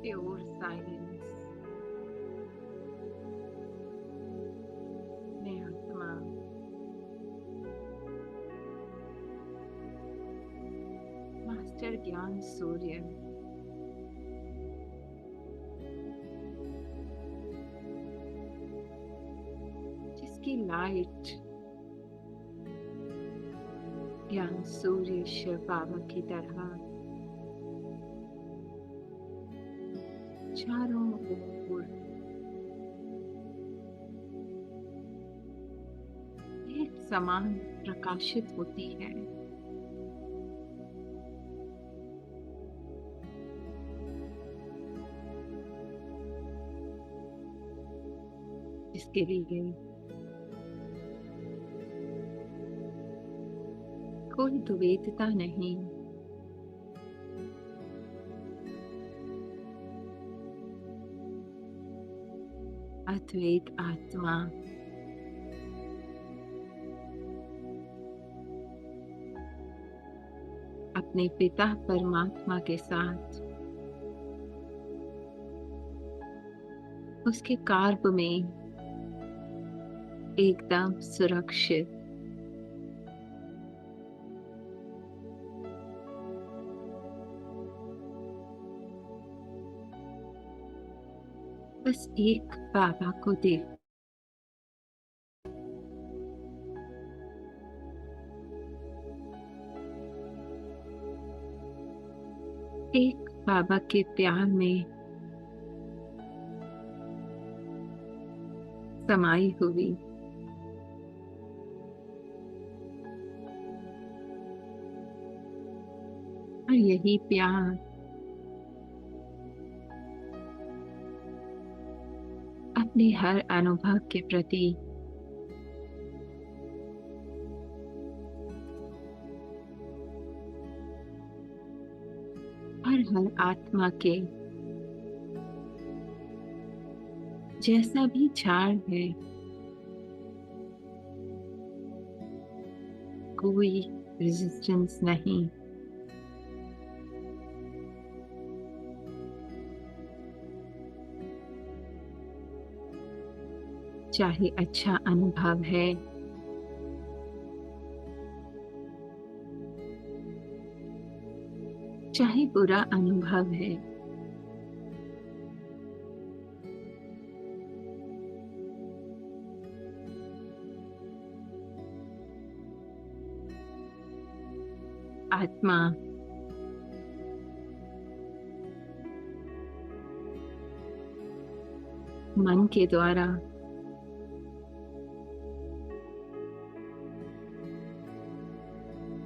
Pure silence में आत्मा master ज्ञान सूर्य जिसकी लाइट ज्ञान सूर्य शिव बाबा की तरह चारों ओर एक समान प्रकाशित होती है। जिसके लिए कोई द्वैतता नहीं, अद्वैत आत्मा अपने पिता परमात्मा के साथ उसके कार्य में एकदम सुरक्षित, बस एक बाबा को देख, एक बाबा के प्यार में समाई हुई और यही प्यार अपने हर अनुभव के प्रति हर आत्मा के जैसा भी झाड़ है, कोई रेजिस्टेंस नहीं, चाहे अच्छा अनुभव है, चाहे बुरा अनुभव है, आत्मा मन के द्वारा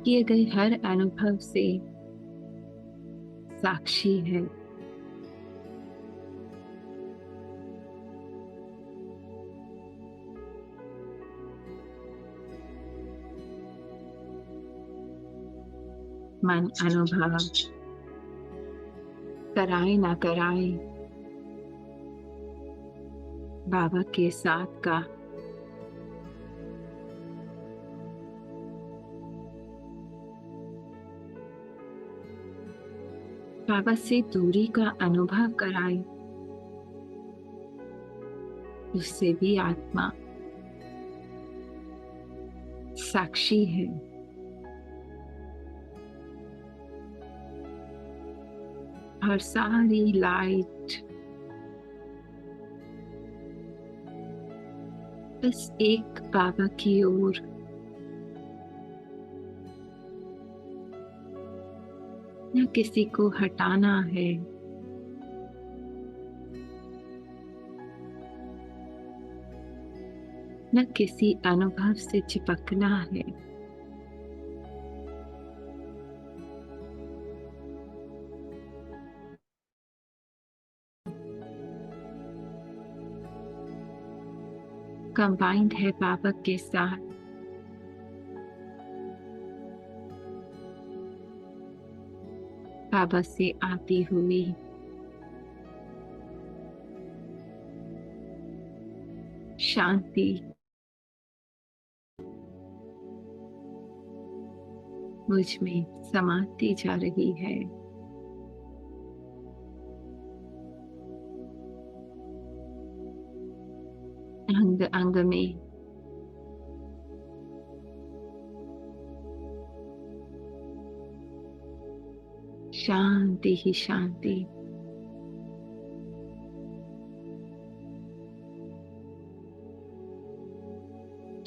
किए गए हर अनुभव से साक्षी है। मन अनुभव कराए ना कराए, बाबा के साथ का बाबा से दूरी का अनुभव कराए, उससे भी आत्मा साक्षी है। और सारी लाइट बस एक बाबा की ओर, न किसी को हटाना है, न किसी अनुभव से चिपकना है। कंबाइंड है बाबा के साथ, बाबा से आती हुई शांति मुझ में समाती जा रही है। अंग अंग में शांति ही शांति।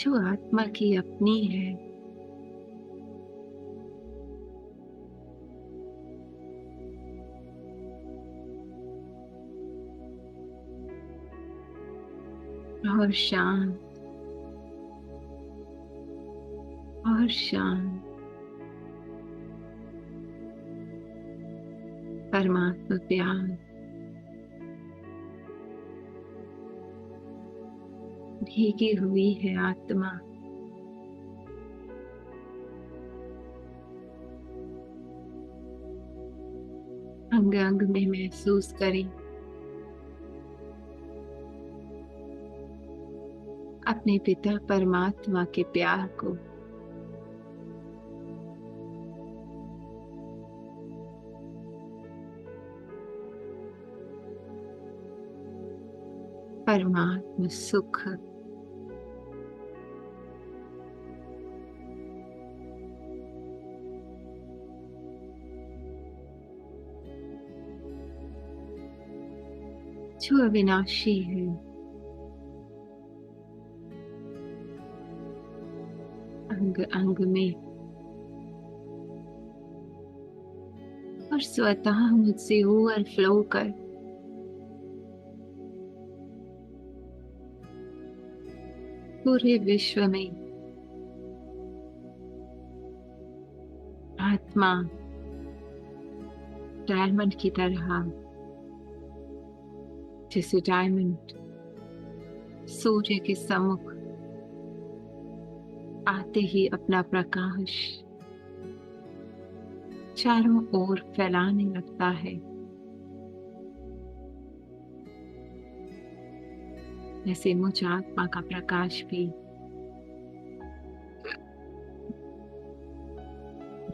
जो आत्मा की अपनी है, और शांत और शांत परमात्मा प्यार भीगी हुई है आत्मा। अंग अंग में महसूस करें अपने पिता परमात्मा के प्यार को परमात्मा सुख जो अविनाशी है, अंग अंग में और स्वतः मुझसे ओवरफ्लो कर पूरे विश्व में आत्मा डायमंड की तरह, जैसे डायमंड सूर्य के सम्मुख आते ही अपना प्रकाश चारों ओर फैलाने लगता है, जैसे मुझ आत्मा का प्रकाश भी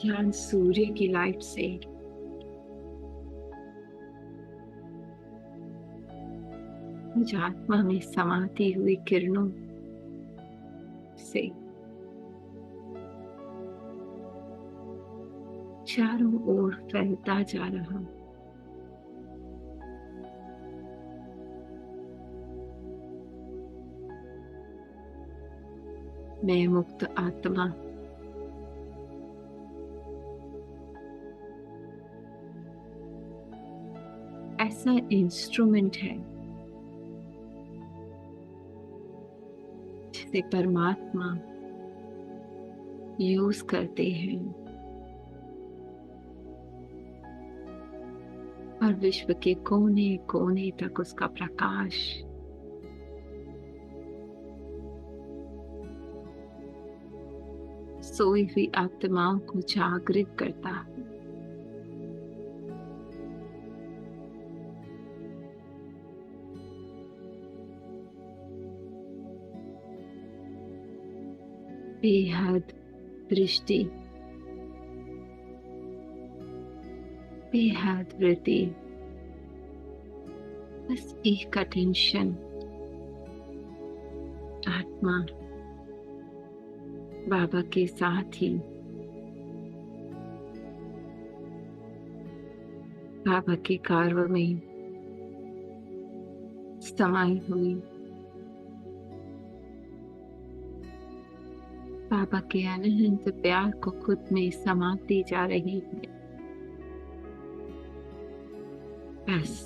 ज्ञान सूर्य की लाइट से मुझ आत्मा में समाती हुई किरणों से चारों ओर फैलता जा रहा। मैं मुक्त आत्मा ऐसा इंस्ट्रूमेंट है जिसे परमात्मा यूज करते हैं और विश्व के कोने कोने तक उसका प्रकाश सोई हुई आत्माओं को जागृत करता है। बेहद दृष्टि, बेहद वृत्ति, बस एक अटेंशन आत्मा बाबा के साथ ही बाबा के कार्य में समाई हुई, बाबा के अनंत प्यार को खुद में समाती जा रही है। बस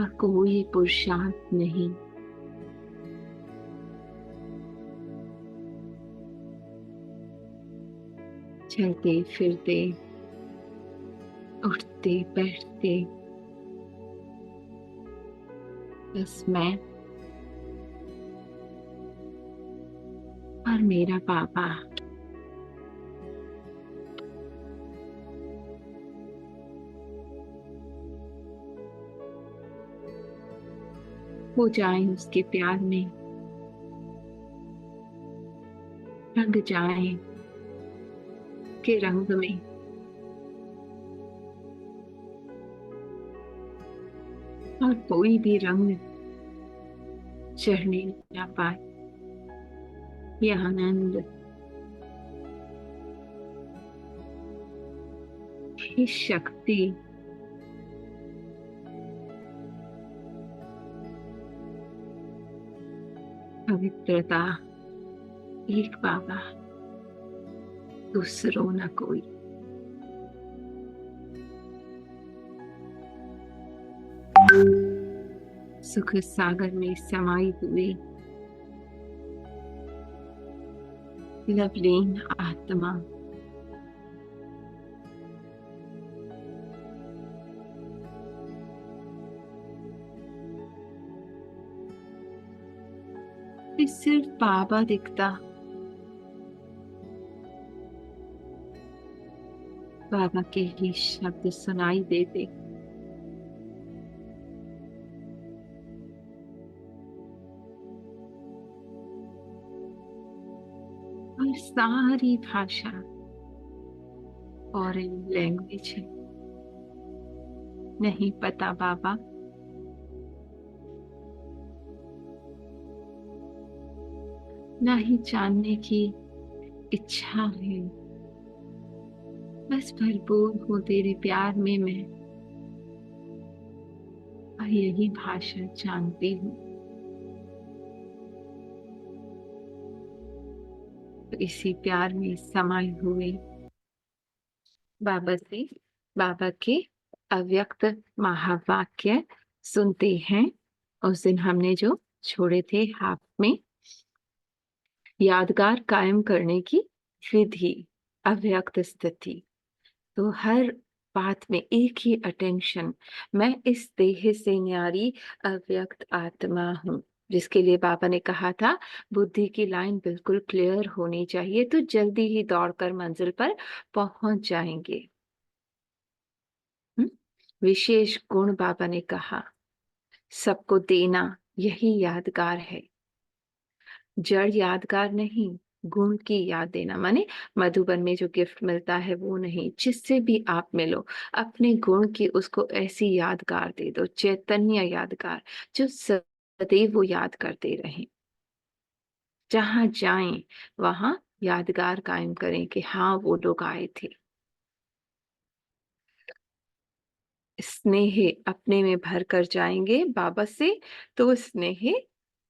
और कोई पुरुषार्थ नहीं, चलते फिरते उठते बैठते बस मैं और मेरा बाबा। हो जाए उसके प्यार में, रंग जाए के रंग में, और कोई भी रंग चढ़ने ना पाए। यह आनंद, ये शक्ति पवित्रता, एक बाबा दूसरों न कोई। सुख सागर में समाई हुई लवलीन आत्मा सिर्फ बाबा दिखता, बाबा के ही शब्द सुनाई देते। और सारी भाषा फॉरेन लैंग्वेज है। नहीं पता बाबा, ना ही जानने की इच्छा है। बस भरपूर हूँ तेरे प्यार में मैं, और यही भाषा जानती हूँ। तो इसी प्यार में समाये हुए बाबा से बाबा के अव्यक्त महावाक्य सुनते हैं। उस दिन हमने जो छोड़े थे हाथ में, यादगार कायम करने की विधि, अव्यक्त स्थिति। तो हर बात में एक ही अटेंशन, मैं इस देह से न्यारी अव्यक्त आत्मा हूँ, जिसके लिए बाबा ने कहा था बुद्धि की लाइन बिल्कुल क्लियर होनी चाहिए, तो जल्दी ही दौड़कर मंजिल पर पहुंच जाएंगे। विशेष गुण बाबा ने कहा, सबको देना यही यादगार है। जड़ यादगार नहीं, गुण की याद देना, माने मधुबन में जो गिफ्ट मिलता है वो नहीं, जिससे भी आप मिलो अपने गुण की उसको ऐसी यादगार दे दो, चैतन्य यादगार, जो सदैव वो याद करते रहें। जहां जाएं वहां यादगार कायम करें कि हाँ वो लोग आए थे। स्नेह अपने में भर कर जाएंगे बाबा से, तो वो स्नेह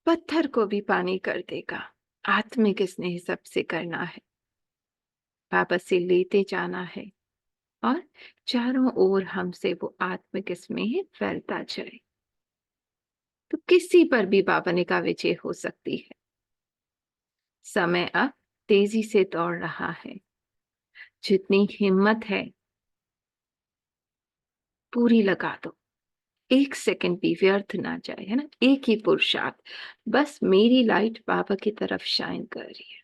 पत्थर को भी पानी कर देगा। आत्मिक स्नेह सबसे करना है, बाबा से लेते जाना है, और चारों ओर हमसे वो आत्मिक स्नेह फैलता जाए। तो किसी पर भी बाबा ने कहा विजय हो सकती है। समय अब तेजी से दौड़ रहा है, जितनी हिम्मत है पूरी लगा दो, एक सेकंड भी व्यर्थ ना जाए, है ना। एक ही पुरुषार्थ, बस मेरी लाइट बाबा की तरफ शाइन कर रही है।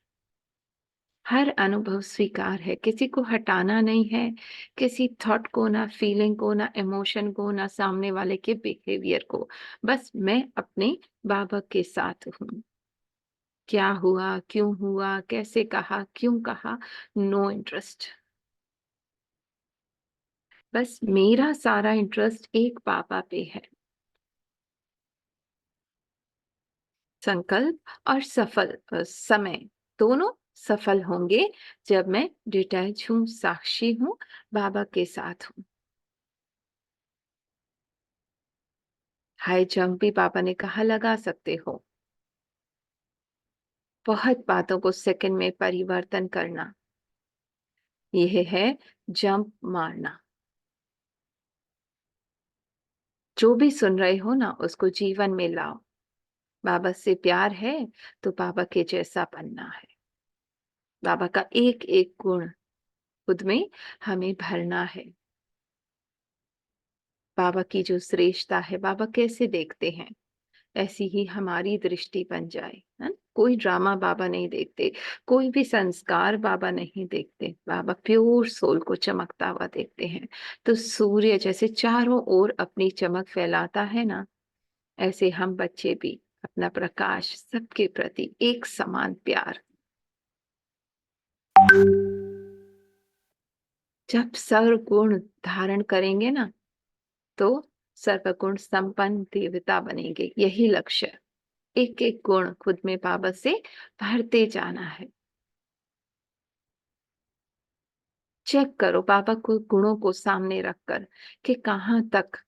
हर अनुभव स्वीकार है, किसी को हटाना नहीं है, किसी थॉट को, ना फीलिंग को, ना इमोशन को, ना सामने वाले के बिहेवियर को। बस मैं अपने बाबा के साथ हूँ। क्या हुआ, क्यों हुआ, कैसे कहा, क्यों कहा, नो इंटरेस्ट। बस मेरा सारा इंटरेस्ट एक बाबा पे है। संकल्प और सफल समय दोनों सफल होंगे जब मैं डिटैच हूँ, साक्षी हूँ, बाबा के साथ हूँ। हाई जंप भी बाबा ने कहा लगा सकते हो। बहुत बातों को सेकंड में परिवर्तन करना, यह है जंप मारना। जो भी सुन रहे हो ना, उसको जीवन में लाओ। बाबा से प्यार है तो बाबा के जैसा बनना है। बाबा का एक एक गुण खुद में हमें भरना है। बाबा की जो श्रेष्ठता है, बाबा कैसे देखते हैं, ऐसी ही हमारी दृष्टि बन जाए, है ना? कोई ड्रामा बाबा नहीं देखते, कोई भी संस्कार बाबा नहीं देखते, बाबा प्योर सोल को चमकता हुआ देखते हैं। तो सूर्य जैसे चारों ओर अपनी चमक फैलाता है ना, ऐसे हम बच्चे भी अपना प्रकाश सबके प्रति एक समान प्यार। जब सर्वगुण धारण करेंगे ना, तो सर्वगुण संपन्न देवता बनेंगे। यही लक्ष्य है, एक एक गुण खुद में बाबा से भरते जाना है। चेक करो बाबा को गुणों को सामने रखकर कि कहाँ तक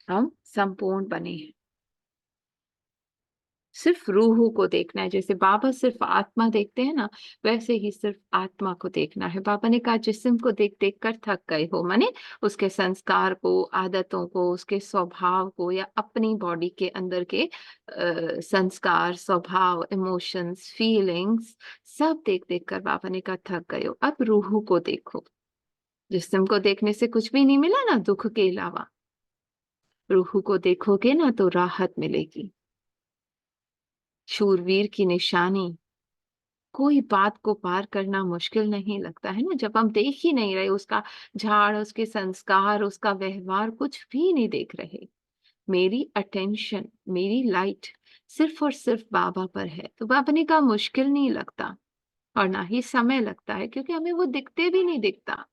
हम संपूर्ण बने हैं। सिर्फ रूह को देखना है, जैसे बाबा सिर्फ आत्मा देखते हैं ना, वैसे ही सिर्फ आत्मा को देखना है। बाबा ने कहा जिस्म को देख देख कर थक गए हो, माने उसके संस्कार को, आदतों को, उसके स्वभाव को, या अपनी बॉडी के अंदर के संस्कार, स्वभाव, इमोशंस, फीलिंग्स, सब देख देख कर बाबा ने कहा थक गए हो। अब रूह को देखो। जिस्म को देखने से कुछ भी नहीं मिला ना, दुख के अलावा। रूह को देखोगे ना तो राहत मिलेगी। शूरवीर की निशानी, कोई बात को पार करना मुश्किल नहीं लगता है ना, जब हम देख ही नहीं रहे उसका झाड़, उसके संस्कार, उसका व्यवहार, कुछ भी नहीं देख रहे। मेरी अटेंशन, मेरी लाइट सिर्फ और सिर्फ बाबा पर है, तो बाबा ने कहा मुश्किल नहीं लगता। और ना ही समय लगता है, क्योंकि हमें वो दिखते भी नहीं दिखता।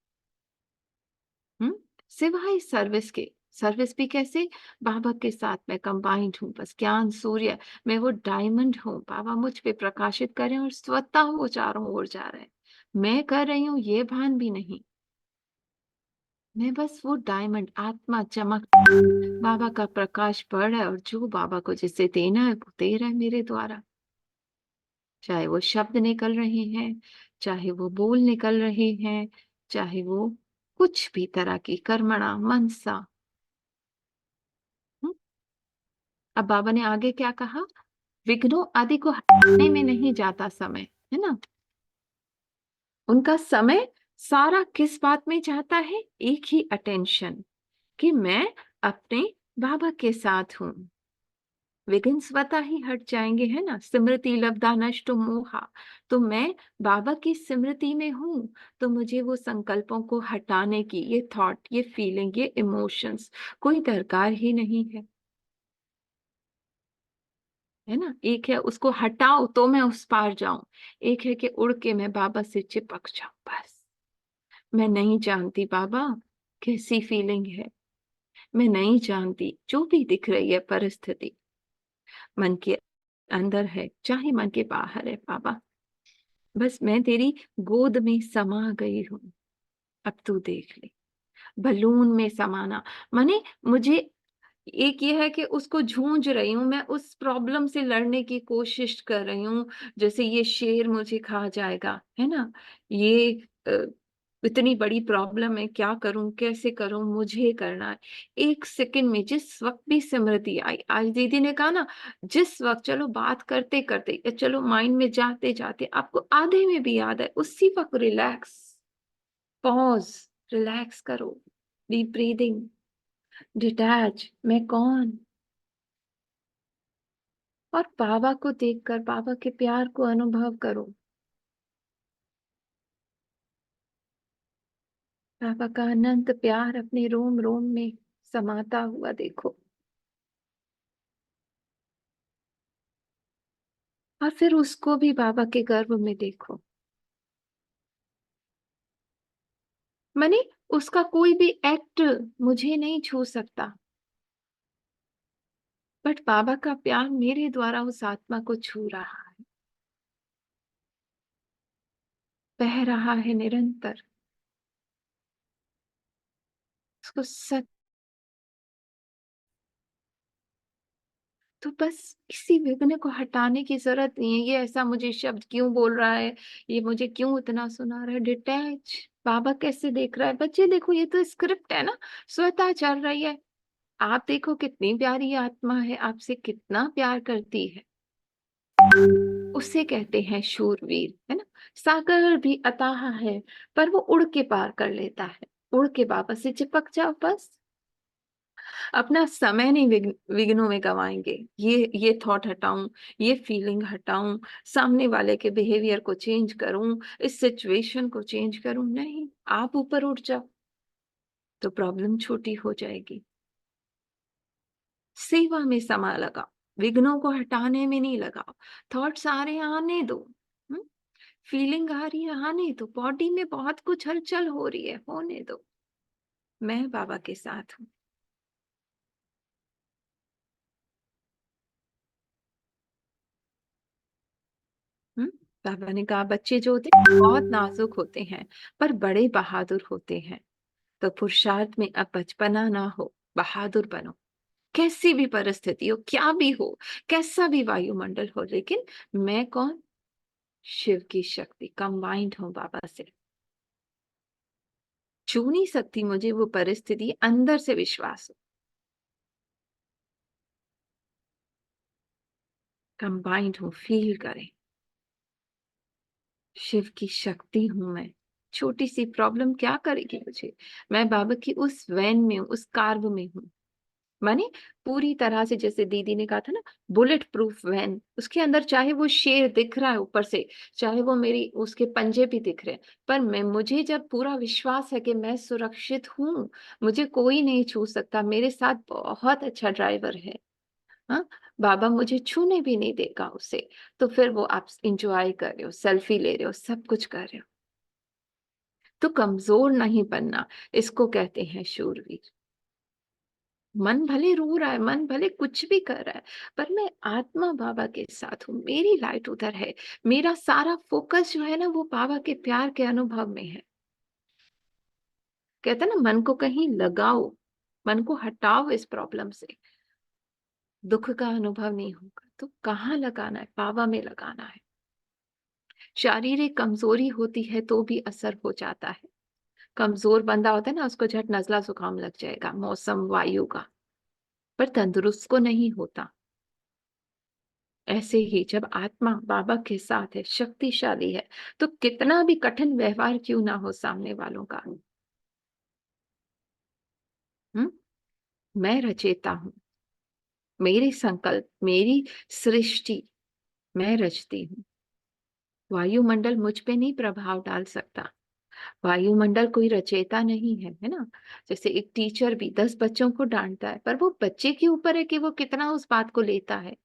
हुँ? सिवाय सर्विस के। सर्विस भी कैसे? बाबा के साथ मैं कंबाइंड हूँ, बस ज्ञान सूर्य, मैं वो डायमंड हूँ, बाबा मुझ पे प्रकाशित कर रहे हैं और स्वतः वो चारों ओर जा रहे हैं। मैं कर रही हूँ ये भान भी नहीं। मैं बस वो डायमंड आत्मा चमक, बाबा का प्रकाश पड़ रहा है और जो बाबा को जिसे देना है वो दे रहा है मेरे द्वारा। चाहे वो शब्द निकल रहे हैं, चाहे वो बोल निकल रहे हैं, चाहे वो कुछ भी तरह की कर्मणा मनसा। हुँ? अब बाबा ने आगे क्या कहा? विघ्नों आदि को हटाने में नहीं जाता समय, है ना? उनका समय सारा किस बात में जाता है? एक ही अटेंशन, कि मैं अपने बाबा के साथ हूँ। विघ्न स्वतः ही हट जाएँगे, है ना? स्मृति लब्धा नष्टो मोहा। तो मैं बाबा की स्मृति में हूँ, तो मुझे वो संकल्पों को हटाने की ये थॉट, ये फीलिंग, ये इमोशंस कोई दरकार ही नहीं है। है ना? एक है उसको हटाओ तो मैं उस पार जाऊँ, एक है कि उड़ के मैं बाबा से चिपक जाऊँ बस। मैं नहीं जानती बाबा कैसी फीलिंग है, मैं नहीं जानती जो भी दिख रही है परिस्थिति, मन के अंदर है, चाहे मन के बाहर है बाबा, बस मैं तेरी गोद में समा गई हूँ, अब तू देख ले। बलून में समाना माने मुझे एक ये है कि उसको जूझ रही हूँ, मैं उस प्रॉब्लम से लड़ने की कोशिश कर रही हूँ, जैसे ये शेर मुझे खा जाएगा, है ना? ये अ, इतनी बड़ी प्रॉब्लम है, क्या करूँ, कैसे करूँ, मुझे करना है। 1 सेकंड में जिस वक़्त भी स्मृति आई, आज दीदी ने कहा ना, जिस वक़्त चलो बात करते-करते या चलो माइंड में जाते-जाते आपको आधे में भी याद है, उसी वक़्त रिलैक्स, पॉज़, रिलैक्स करो, डीप ब्रीथिंग, डिटैच, मैं कौन? और बाबा को देखकर बाबा के प्यार को अनुभव करो। बाबा का अनंत प्यार अपने रोम-रोम में समाता हुआ देखो। और फिर उसको भी बाबा के गर्भ में देखो। माने उसका कोई भी एक्ट मुझे नहीं छू सकता, बट बाबा का प्यार मेरे द्वारा उस आत्मा को छू रहा है, बह रहा है निरंतर। उसको सच, तो बस किसी विघ्न को हटाने की ज़रूरत नहीं है। ये ऐसा मुझे शब्द क्यों बोल रहा है? ये मुझे क्यों इतना सुना रहा है? डिटैच, बाबा कैसे देख रहा है? बच्चे देखो ये तो स्क्रिप्ट है ना, स्वतः चल रही है। आप देखो कितनी प्यारी आत्मा है, आपसे कितना प्यार करती है। उसे कहते हैं शूरवीर, है ना? सागर भी अथाह है, पर वो उड़ के पार कर लेता है। उड़ के बाबा से चिपक जाओ बस। अपना समय नहीं विघ्नों में गवाएँगे। ये थॉट हटाऊँ, ये फीलिंग हटाऊँ, सामने वाले के बिहेवियर को चेंज करूँ, इस सिचुएशन को चेंज करूँ, नहीं, आप ऊपर उठ जाओ, तो प्रॉब्लम छोटी हो जाएगी। सेवा में समय लगाओ, विघ्नों को हटाने में नहीं लगाओ। थॉट्स आ रहे हैं आने दो, हुँ? फीलिंग आ रही है आने दो, बॉडी में बहुत कुछ हलचल हो रही है, होने दो। मैं बाबा के साथ हूँ। हुँ? बाबा ने कहा बच्चे जो होते हैं बहुत नाजुक होते हैं, पर बड़े बहादुर होते हैं। तो पुरुषार्थ में अब बचपना ना हो, बहादुर बनो। कैसी भी परिस्थिति हो, क्या भी हो, कैसा भी वायुमंडल हो, लेकिन मैं कौन? शिव की शक्ति, कंबाइंड हूँ बाबा से। छू नहीं सकती मुझे वो परिस्थिति, अंदर से विश्वास हो। कंबाइंड हूँ, फील करें। शिव की शक्ति हूँ मैं। छोटी-सी प्रॉब्लम क्या करेगी मुझे? मैं बाबा की उस वैन में हूँ, उस कार्व में हूँ। माने पूरी तरह से, जैसे दीदी ने कहा था ना, बुलेट प्रूफ वैन, उसके अंदर चाहे वो शेर दिख रहा है ऊपर से, चाहे वो मेरी उसके पंजे भी दिख रहे हैं, पर मैं मुझे जब पूरा विश्वास है कि मैं सुरक्षित हूँ, मुझे कोई नहीं छू सकता, मेरे साथ बहुत अच्छा ड्राइवर है, हाँ, बाबा मुझे छूने भी नहीं देगा उसे, तो फिर वो आप एंजॉय कर रहे हो, सेल्फी ले रहे हो, सब कुछ कर रहे हो। तो कमजोर नहीं बनना, इसको कहते हैं शूरवीर। मन भले रो रहा है, मन भले कुछ भी कर रहा है, पर मैं आत्मा बाबा के साथ हूँ, मेरी लाइट उधर है, मेरा सारा फोकस जो है ना वो बाबा के प्यार के अनुभव में है। कहते हैं ना, मन को कहीं लगाओ, मन को हटाओ इस प्रॉब्लम से, दुख का अनुभव नहीं होगा। तो कहाँ लगाना है? बाबा में लगाना है। शारीरिक कमजोरी होती है तो भी असर हो जाता है। कमजोर बंदा होता है ना, उसको झट नजला जुकाम लग जाएगा, मौसम वायु का, पर तंदुरुस्त को नहीं होता। ऐसे ही जब आत्मा बाबा के साथ है, शक्तिशाली है, तो कितना भी कठिन व्यवहार क्यों ना हो सामने वालों का, हम्म, मैं रचेता हूँ, मेरे संकल्प, मेरी सृष्टि, मैं रचती हूँ। वायुमंडल मुझ पे नहीं प्रभाव डाल सकता। वायुमंडल कोई रचेता नहीं है, है ना। जैसे एक टीचर भी 10 बच्चों को डांटता है, पर वो बच्चे के ऊपर है कि वो कितना उस बात को लेता है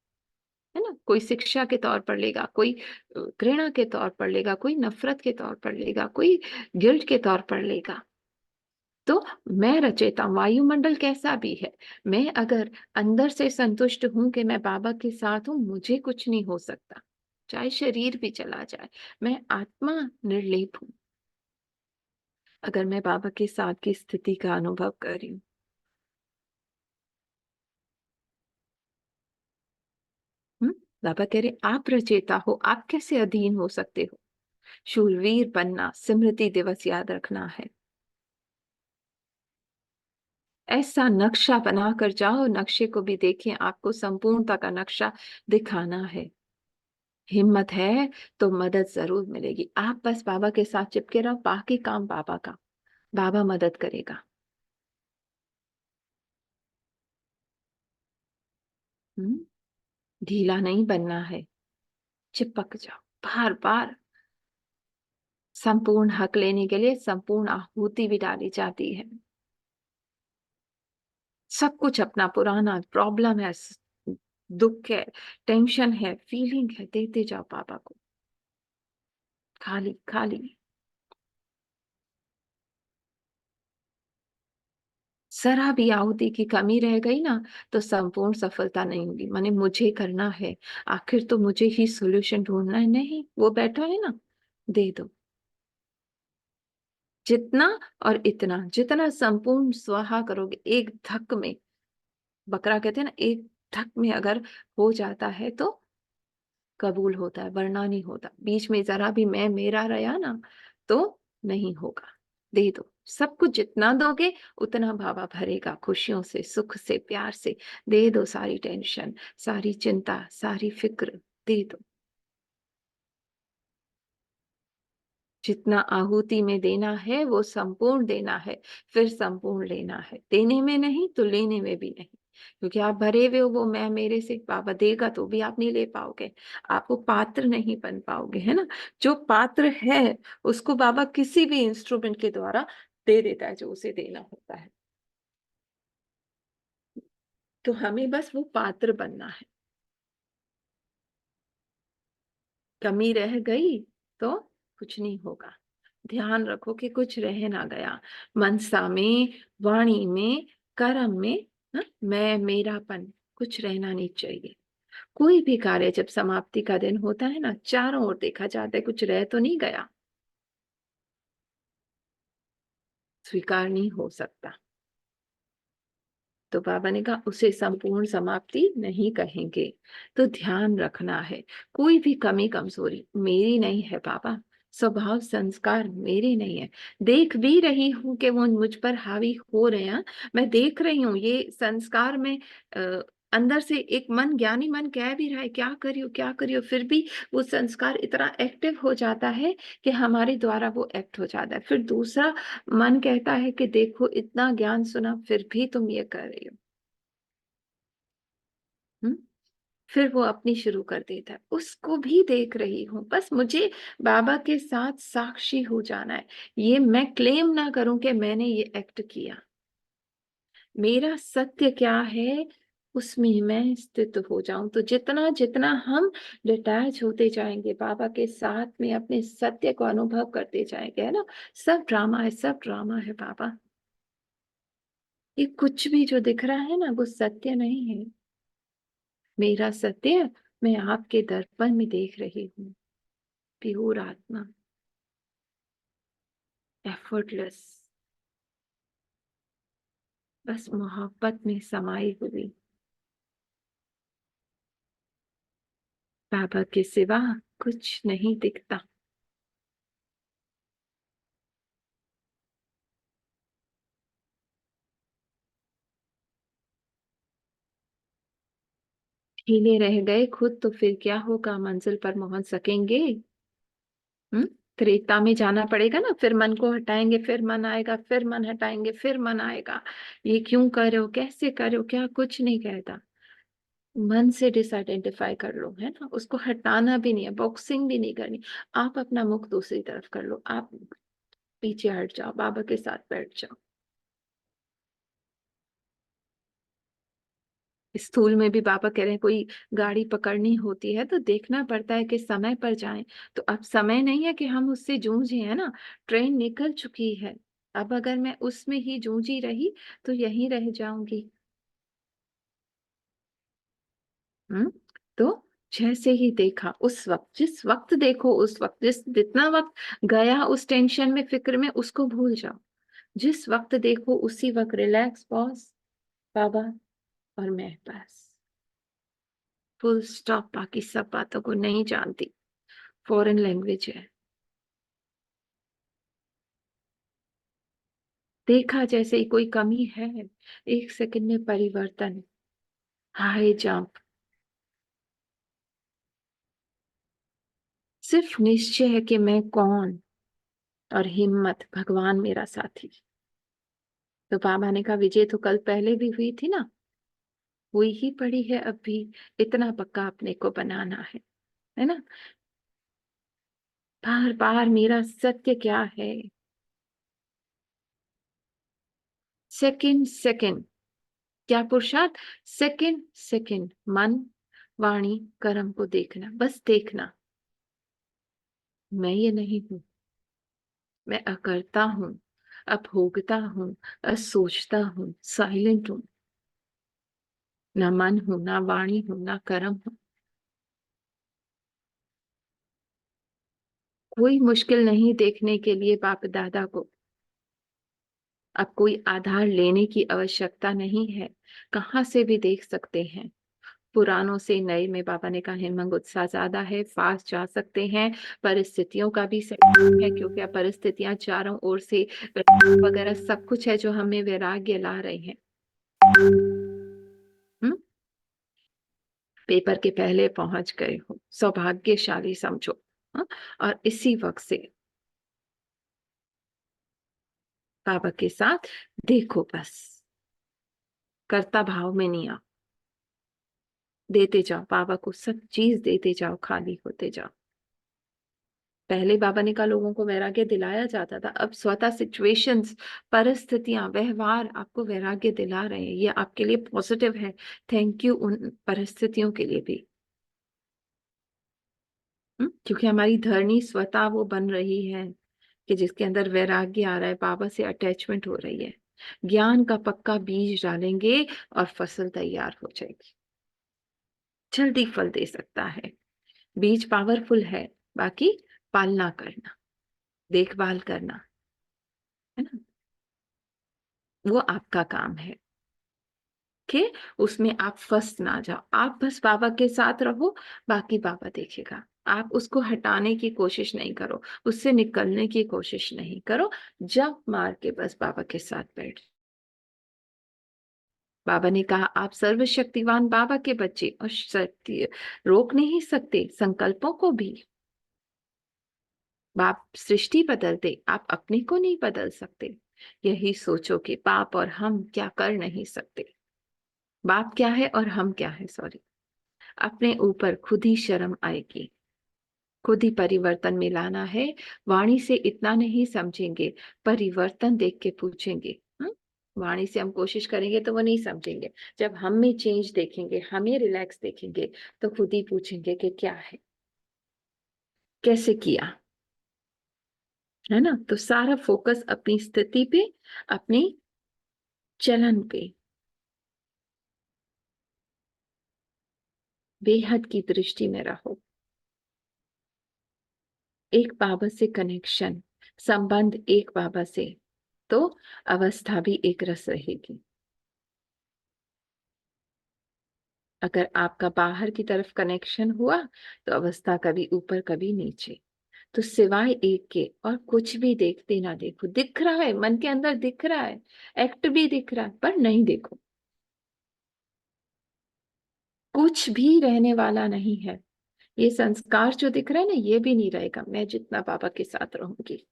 ना। कोई शिक्षा के तौर पर लेगा, कोई घृणा के तौर पर लेगा, कोई नफरत के तौर पर लेगा, कोई गिल्ट के तौर पर लेगा। तो मैं रचेता हूं, वायुमंडल कैसा भी है, मैं अगर अंदर से संतुष्ट हूं कि मैं बाबा के साथ हूं, मुझे कुछ नहीं हो सकता, चाहे शरीर भी चला जाए, मैं आत्मा निर्लेप हूं, अगर मैं बाबा के साथ की स्थिति का अनुभव कर रही हूँ। हम्म, बाबा कह रहे आप रचेता हो, आप कैसे अधीन हो सकते हो। शूरवीर बनना, स्मृति दिवस याद रखना है। ऐसा नक्शा बनाकर जाओ, नक्शे को भी देखें, आपको संपूर्णता का नक्शा दिखाना है। हिम्मत है तो मदद जरूर मिलेगी। आप बस बाबा के साथ चिपके रहो, बाकी काम बाबा का, बाबा मदद करेगा। हम्म, ढीला नहीं बनना है, चिपक जाओ बार बार। संपूर्ण हक लेने के लिए संपूर्ण आहुति भी डाली जाती है। सब कुछ अपना पुराना प्रॉब्लम है, दुख है, टेंशन है, फीलिंग है, देते जाओ बाबा को, खाली खाली। जरा भी आहुति की कमी रह गई ना, तो संपूर्ण सफलता नहीं होगी। माने मुझे करना है, आखिर तो मुझे ही सॉल्यूशन ढूंढना है, नहीं वो बैठा है ना, दे दो। जितना और इतना, जितना संपूर्ण स्वाहा करोगे एक धक में, बकरा कहते हैं ना, एक धक में अगर हो जाता है तो कबूल होता है, वरना नहीं होता। बीच में जरा भी मैं मेरा रहा ना, तो नहीं होगा। दे दो सब कुछ, जितना दोगे उतना बाबा भरेगा, खुशियों से, सुख से, प्यार से। दे दो सारी टेंशन, सारी चिंता, सारी फिक्र, दे दो। जितना आहुति में देना है वो संपूर्ण देना है, फिर संपूर्ण लेना है। देने में नहीं तो लेने में भी नहीं, क्योंकि आप भरे हुए हो वो मैं मेरे से, बाबा देगा तो भी आप नहीं ले पाओगे, आप वो पात्र नहीं बन पाओगे, है ना। जो पात्र है उसको बाबा किसी भी इंस्ट्रूमेंट के द्वारा दे देता है जो उसे देना होता है। तो हमें बस वो पात्र बनना है। कमी रह गई तो कुछ नहीं होगा। ध्यान रखो कि कुछ रह ना गया, मनसा में, वाणी में, कर्म में, ना, मैं मेरापन कुछ रहना नहीं चाहिए। कोई भी कार्य जब समाप्ति का दिन होता है ना, चारों ओर देखा जाता है, कुछ रह तो नहीं गया, स्वीकार नहीं हो सकता। तो बाबा ने कहा उसे संपूर्ण समाप्ति नहीं कहेंगे। तो ध्यान रखना है, कोई भी कमी कमजोरी मेरी नहीं है बाबा, स्वभाव संस्कार मेरे नहीं है। देख भी रही हूं कि वो मुझ पर हावी हो रहे हैं, मैं देख रही हूँ ये संस्कार में, अंदर से एक मन, ज्ञानी मन कह भी रहा है क्या करियो क्या करियो, फिर भी वो संस्कार इतना एक्टिव हो जाता है कि हमारे द्वारा वो एक्ट हो जाता है। फिर दूसरा मन कहता है कि देखो इतना ज्ञान सुना फिर भी तुम ये कर रही हो। हम्म, फिर वो अपनी शुरू कर देता है, उसको भी देख रही हूँ, बस मुझे बाबा के साथ साक्षी हो जाना है। ये मैं क्लेम ना करूं कि मैंने ये एक्ट किया, मेरा सत्य क्या है, उसमें मैं स्थित हो जाऊं। तो जितना जितना हम डिटैच होते जाएंगे बाबा के साथ में, अपने सत्य को अनुभव करते जाएंगे, है ना। सब ड्रामा है, सब ड्रामा है बाबा। ये कुछ भी जो दिख रहा है ना, वो सत्य नहीं है। मेरा सत्य मैं आपके दर्पण में देख रही हूँ। प्योर आत्मा, एफर्टलेस, बस मोहब्बत में समाई हुई, बाबा के सिवा कुछ नहीं दिखता। ढीले रह गए खुद तो फिर क्या होगा, मंजिल पर पहुंच सकेंगे? हम्म। त्रेता में जाना पड़ेगा ना, फिर मन को हटाएंगे, फिर मन आएगा, फिर मन हटाएंगे, फिर मन आएगा। ये क्यों कर रहे हो, कैसे कर रहे हो, क्या कुछ नहीं कहता। मन से डिसआइडेंटिफाई कर लो, है ना। उसको हटाना भी नहीं है, बॉक्सिंग भी नहीं करनी। आप अपना मुख दूसरी तरफ कर लो, आप पीछे हट जाओ, बाबा के साथ बैठ जाओ। स्थूल में भी बाबा कह रहे हैं, कोई गाड़ी पकड़नी होती है तो देखना पड़ता है कि समय पर जाएं। तो अब समय नहीं है कि हम उससे जूझे, है ना। ट्रेन निकल चुकी है। अब अगर मैं उसमें ही जूझी रही तो यहीं रह जाऊंगी। हम्म। तो जैसे ही देखा उस वक्त, जिस वक्त देखो उस वक्त, जितना वक्त गया उस टेंशन में, फिक्र में, उसको भूल जाओ। जिस वक्त देखो उसी वक्त रिलैक्स, पॉज, बाबा और मैं, बस फुल स्टॉप। बाकी सब बातों को नहीं जानती, फॉरेन लैंग्वेज है। देखा जैसे ही कोई कमी है, एक सेकंड में परिवर्तन, हाई जंप। सिर्फ निश्चय है कि मैं कौन, और हिम्मत, भगवान मेरा साथी। तो बाबा ने कहा विजय तो कल पहले भी हुई थी ना, हुई ही पड़ी है अब भी। इतना पक्का अपने को बनाना है ना। बार बार मेरा सत्य क्या है, सेकंड सेकंड, क्या पुरुषार्थ, सेकंड सेकंड, मन, वाणी, कर्म को देखना, बस देखना। मैं ये नहीं हूं, मैं अकर्ता हूं, अभोगता हूं, असोचता हूं, साइलेंट हूं। ना मन हूं, ना वाणी हूं, ना कर्म हूं। कोई मुश्किल नहीं देखने के लिए बाप दादा को। अब कोई आधार लेने की आवश्यकता नहीं है, कहाँ से भी देख सकते हैं। पुरानों से नए में बाबा ने कहा हिमंग उत्साह ज्यादा है, फास्ट जा सकते हैं। परिस्थितियों का भी सही है, क्योंकि अब परिस्थितियां चारों ओर से वगैरह सब कुछ है जो हमें वैराग्य ला रहे हैं। हम्म। पेपर के पहले पहुंच गए हो, सौभाग्यशाली समझो। हाँ? और इसी वक्त से बाबा के साथ देखो, बस कर्ता भाव में नहीं आओ। देते जाओ बाबा को, सब चीज देते जाओ, खाली होते जाओ। पहले बाबा ने कहा लोगों को वैराग्य दिलाया जाता था, अब स्वतः सिचुएशंस, परिस्थितियां, व्यवहार आपको वैराग्य दिला रहे हैं। ये आपके लिए पॉजिटिव है। थैंक यू उन परिस्थितियों के लिए भी। क्योंकि हमारी धरनी स्वतः वो बन रही है कि जिसके अंदर वैराग्य आ रहा है, बाबा से अटैचमेंट हो रही है। ज्ञान का पक्का बीज डालेंगे और फसल तैयार हो जाएगी, जल्दी फल दे सकता है। बीज पावरफुल है, बाकी पालना करना, देखभाल करना, है ना, वो आपका काम है। कि उसमें आप फंस ना जाओ, आप बस बाबा के साथ रहो, बाकी बाबा देखेगा। आप उसको हटाने की कोशिश नहीं करो, उससे निकलने की कोशिश नहीं करो। जंप मार के बस बाबा के साथ बैठ। बाबा ने कहा आप सर्वशक्तिवान बाबा के बच्चे, और शक्ति रोक नहीं सकते संकल्पों को भी। बाप सृष्टि बदलते, आप अपने को नहीं बदल सकते। यही सोचो कि बाप और हम क्या कर नहीं सकते। बाप क्या है और हम क्या है, सॉरी। अपने ऊपर खुद ही शर्म आएगी, खुद ही परिवर्तन में लाना है। वाणी से इतना नहीं समझेंगे, परिवर्तन देख के पूछेंगे। वाणी से हम कोशिश करेंगे तो वो नहीं समझेंगे। जब हम में चेंज देखेंगे, हमें रिलैक्स देखेंगे, तो खुद ही पूछेंगे कि क्या है, कैसे किया, है ना? तो सारा फोकस अपनी स्थिति पे, अपनी चलन पे, बेहद की दृष्टि में रहो। एक बाबा से कनेक्शन, संबंध एक बाबा से, तो अवस्था भी एक रस रहेगी। अगर आपका बाहर की तरफ कनेक्शन हुआ तो अवस्था कभी ऊपर कभी नीचे। तो सिवाय एक के और कुछ भी देखते ना देखो। दिख रहा है, मन के अंदर दिख रहा है, एक्ट भी दिख रहा है, पर नहीं देखो। कुछ भी रहने वाला नहीं है। ये संस्कार जो दिख रहा है ना, ये भी नहीं रहेगा मैं जितना बाबा के साथ रहूंगी।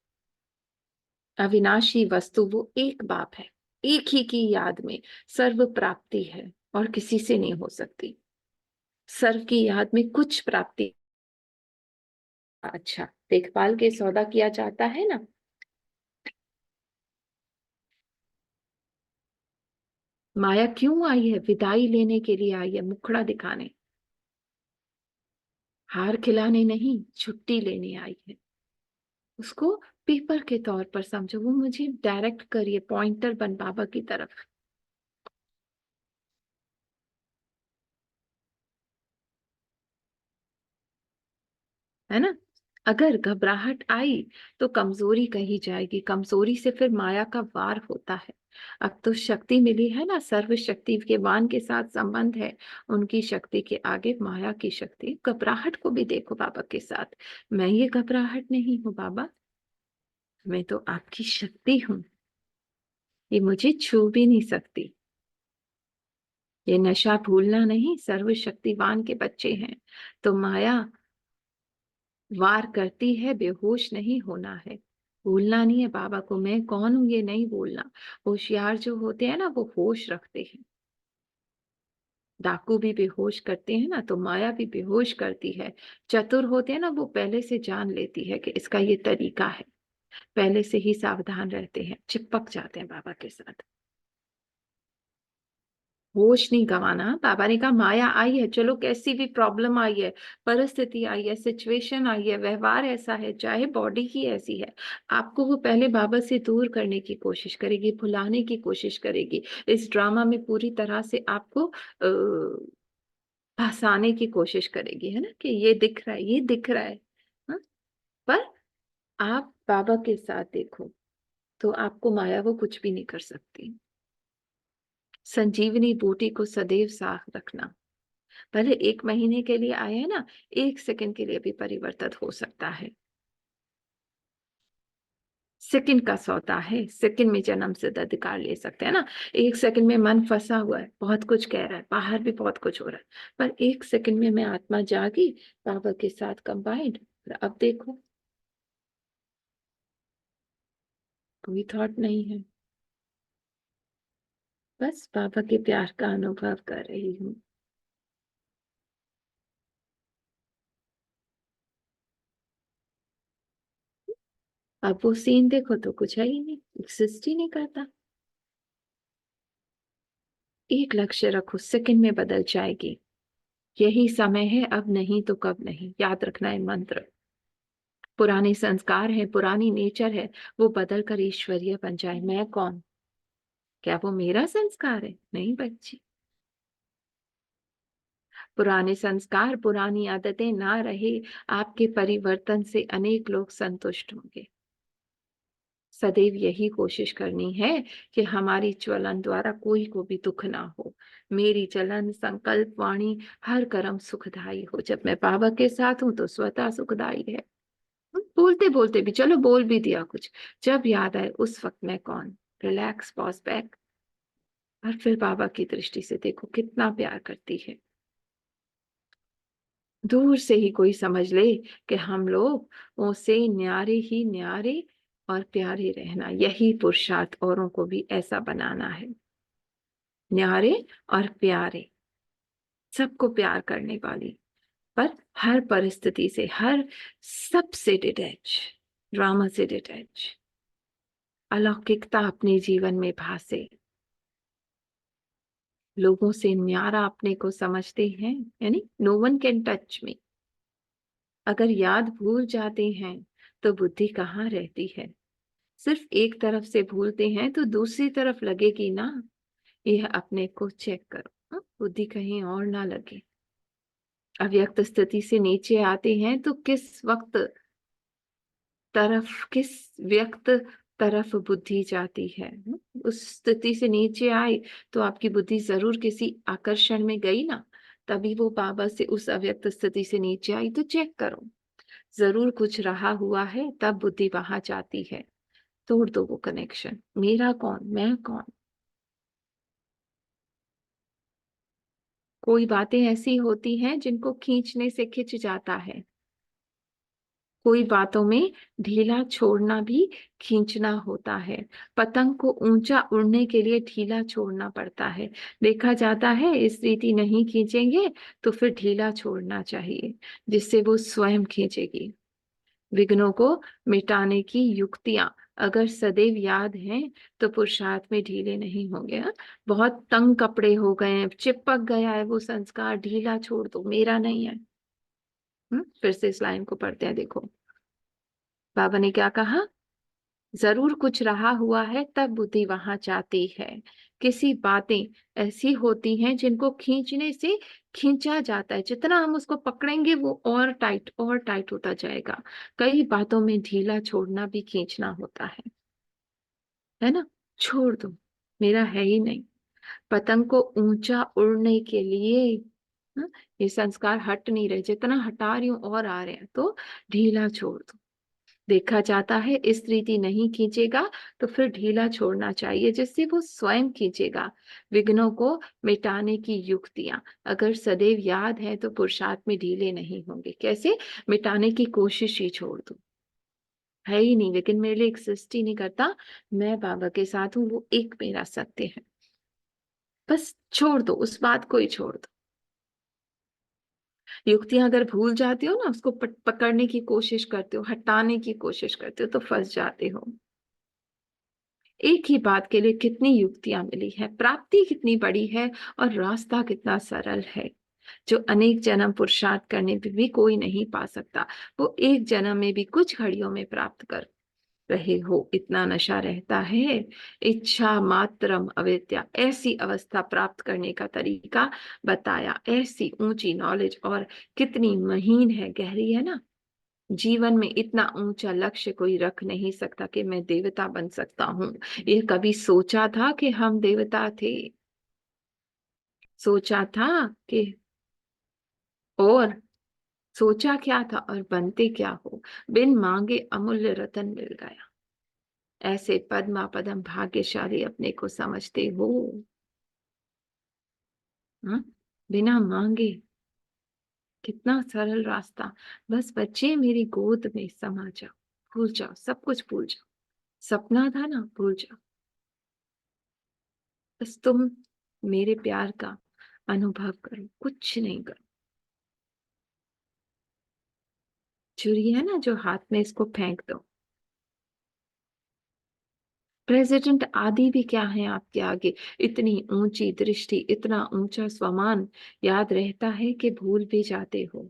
अविनाशी वस्तु वो एक बाप है। एक ही की याद में सर्व प्राप्ति है और किसी से नहीं हो सकती। सर्व की याद में कुछ प्राप्ति। अच्छा, देखभाल के सौदा किया जाता है ना। माया क्यों आई है? विदाई लेने के लिए आई है, मुखड़ा दिखाने, हार खिलाने नहीं, छुट्टी लेने आई है। उसको पेपर के तौर पर समझो, वो मुझे डायरेक्ट करिए, पॉइंटर बन बाबा की तरफ, है ना? अगर घबराहट आई तो कमजोरी कही जाएगी, कमजोरी से फिर माया का वार होता है। अब तो शक्ति मिली है ना, सर्व शक्ति के वान के साथ संबंध है। उनकी शक्ति के आगे माया की शक्ति। घबराहट को भी देखो बाबा के साथ। मैं ये घबराहट नहीं हूं बाबा, मैं तो आपकी शक्ति हूं, ये मुझे छू भी नहीं सकती। ये नशा भूलना नहीं, सर्वशक्तिवान के बच्चे हैं। तो माया वार करती है, बेहोश नहीं होना है। भूलना नहीं है बाबा को, मैं कौन हूं ये नहीं भूलना। होशियार जो होते हैं ना, वो होश रखते हैं। डाकू भी बेहोश करते हैं ना, तो माया भी बेहोश करती है। चतुर होते हैं ना, वो पहले से जान लेती है कि इसका ये तरीका है। पहले से ही सावधान रहते हैं, चिपक जाते हैं बाबा के साथ। होश नहीं गंवाना। बाबा ने कहा माया आई है, चलो कैसी भी प्रॉब्लम आई है, परिस्थिति आई है, सिचुएशन आई है, व्यवहार ऐसा है, चाहे बॉडी ही ऐसी है, आपको वो पहले बाबा से दूर करने की कोशिश करेगी, भुलाने की कोशिश करेगी। इस ड्रामा में पूरी तरह से आपको फंसाने की कोशिश करेगी, है ना, कि ये दिख रहा है, ये दिख रहा है। हाँ? पर आप बाबा के साथ देखो, तो आपको माया वो कुछ भी नहीं कर सकती। संजीवनी बूटी को सदैव साफ रखना। भले 1 महीने के लिए आए हैं ना, 1 सेकंड के लिए भी परिवर्तन हो सकता है। सेकंड का सौदा है, सेकंड में जन्म सिद्ध अधिकार ले सकते हैं ना। 1 सेकंड में मन फंसा हुआ है, बहुत कुछ कह रहा है, बाहर भी बहुत कुछ हो रहा है, पर 1 सेकंड में मैं आत्मा जागी, बाबा के साथ कंबाइंड। अब देखो, कोई थॉट नहीं है, बस बाबा के प्यार का अनुभव कर रही हूँ। अब वो सीन देखो तो कुछ है ही नहीं, एग्जिस्ट ही नहीं करता। एक लक्ष्य रखो, सेकंड में बदल जाएगी। यही समय है, अब नहीं तो कब नहीं, याद रखना है मंत्र। पुराने संस्कार है, पुरानी नेचर है, वो बदल कर ईश्वरीय बन जाए। मैं कौन? क्या वो मेरा संस्कार है? नहीं बच्ची। पुराने संस्कार, पुरानी आदतें ना रहे, आपके परिवर्तन से अनेक लोग संतुष्ट होंगे। सदैव यही कोशिश करनी है कि हमारी चलन द्वारा कोई को भी दुख ना हो। मेरी चलन, संकल्प, वाणी, हर कर्म सुखदायी हो। जब मैं बाबा के साथ हूं तो स्वतः सुखदायी है। बोलते बोलते भी, चलो बोल भी दिया कुछ, जब याद आए उस वक्त मैं कौन। रिलैक्स, पॉज बैक, और फिर बाबा की दृष्टि से देखो कितना प्यार करती है। दूर से ही कोई समझ ले कि हम लोग उसे न्यारे ही न्यारे और प्यारे रहना, यही पुरुषार्थ औरों को भी ऐसा बनाना है। न्यारे और प्यारे, सबको प्यार करने वाली, पर हर परिस्थिति से, हर सबसे डिटैच, ड्रामा से डिटैच, अलौकिकता अपने जीवन में भासे। लोगों से न्यारा अपने को समझते हैं, यानी no one can touch me. अगर याद भूल जाते हैं तो बुद्धि कहाँ रहती है। सिर्फ एक तरफ से भूलते हैं तो दूसरी तरफ लगेगी ना। यह अपने को चेक करो, हाँ? बुद्धि कहीं और ना लगे। अव्यक्त स्थिति से नीचे आते हैं तो किस व्यक्त तरफ बुद्धि जाती है, उस स्थिति से नीचे आई तो आपकी बुद्धि जरूर किसी आकर्षण में गई ना। तभी वो बाबा से उस अव्यक्त स्थिति से नीचे आई, तो चेक करो, जरूर कुछ रहा हुआ है, तब बुद्धि वहां जाती है। तोड़ दो वो कनेक्शन, मेरा कौन, मैं कौन। कोई बातें ऐसी होती हैं जिनको खींचने से खिंच जाता है। कोई बातों में ढीला छोड़ना भी खींचना होता है। पतंग को ऊंचा उड़ने के लिए ढीला छोड़ना पड़ता है। देखा जाता है इस रीति नहीं खींचेंगे तो फिर ढीला छोड़ना चाहिए, जिससे वो स्वयं खींचेगी। विघ्नों को मिटाने की युक्तियां अगर सदैव याद हैं तो पुरुषार्थ में ढीले नहीं होंगे। हाँ? बहुत तंग कपड़े हो गए हैं, चिपक गया है वो संस्कार, ढीला छोड़ दो, मेरा नहीं है। फिर से इस लाइन को पढ़ते हैं, देखो बाबा ने क्या कहा। जरूर कुछ रहा हुआ है तब बुद्धि वहां जाती है। किसी बातें ऐसी होती हैं जिनको खींचने से खींचा जाता है, जितना हम उसको पकड़ेंगे वो और टाइट होता जाएगा। कई बातों में ढीला छोड़ना भी खींचना होता है ना। छोड़ दो, मेरा है ही नहीं। पतंग को ऊंचा उड़ने के लिए, हाँ, ये संस्कार हट नहीं रहे, जितना हटा रही हूं और आ रहे हैं, तो ढीला छोड़ दो। देखा जाता है इस रीति नहीं खींचेगा तो फिर ढीला छोड़ना चाहिए, जिससे वो स्वयं खींचेगा। विघ्नों को मिटाने की युक्तियां अगर सदैव याद है तो पुरुषार्थ में ढीले नहीं होंगे। कैसे? मिटाने की कोशिश ही छोड़ दो। है ही नहीं, लेकिन मेरे लिए एग्जिस्ट ही नहीं करता। मैं बाबा के साथ हूँ, वो एक मेरा सत्य है। बस छोड़ दो, उस बात को ही छोड़ दो। युक्तियां अगर भूल जाते हो ना, उसको पकड़ने की कोशिश करते हो, हटाने की कोशिश करते हो, तो फंस जाते हो। एक ही बात के लिए कितनी युक्तियां मिली है, प्राप्ति कितनी बड़ी है और रास्ता कितना सरल है, जो अनेक जन्म पुरुषार्थ करने पे भी कोई नहीं पा सकता। वो एक जन्म में भी कुछ घड़ियों में प्राप्त कर रहे हो, इतना नशा रहता है। इच्छा मात्रम अविद्या, ऐसी अवस्था प्राप्त करने का तरीका बताया। ऐसी ऊंची नॉलेज, और कितनी महीन है, गहरी है ना। जीवन में इतना ऊंचा लक्ष्य कोई रख नहीं सकता कि मैं देवता बन सकता हूँ। ये कभी सोचा था कि हम देवता थे? सोचा था कि, और सोचा क्या था और बनते क्या हो। बिन मांगे अमूल्य रतन मिल गया। ऐसे पद्मा पदम भाग्यशाली अपने को समझते हो? हाँ? बिना मांगे, कितना सरल रास्ता। बस बच्चे मेरी गोद में समा जाओ, भूल जाओ, सब कुछ भूल जाओ। सपना था ना, भूल जाओ। बस तुम मेरे प्यार का अनुभव करो, कुछ नहीं करो। छुरी है ना जो हाथ में, इसको फेंक दो। प्रेसिडेंट आदि भी क्या है आपके आगे। इतनी ऊंची दृष्टि, इतना ऊंचा स्वमान याद रहता है कि भूल भी जाते हो।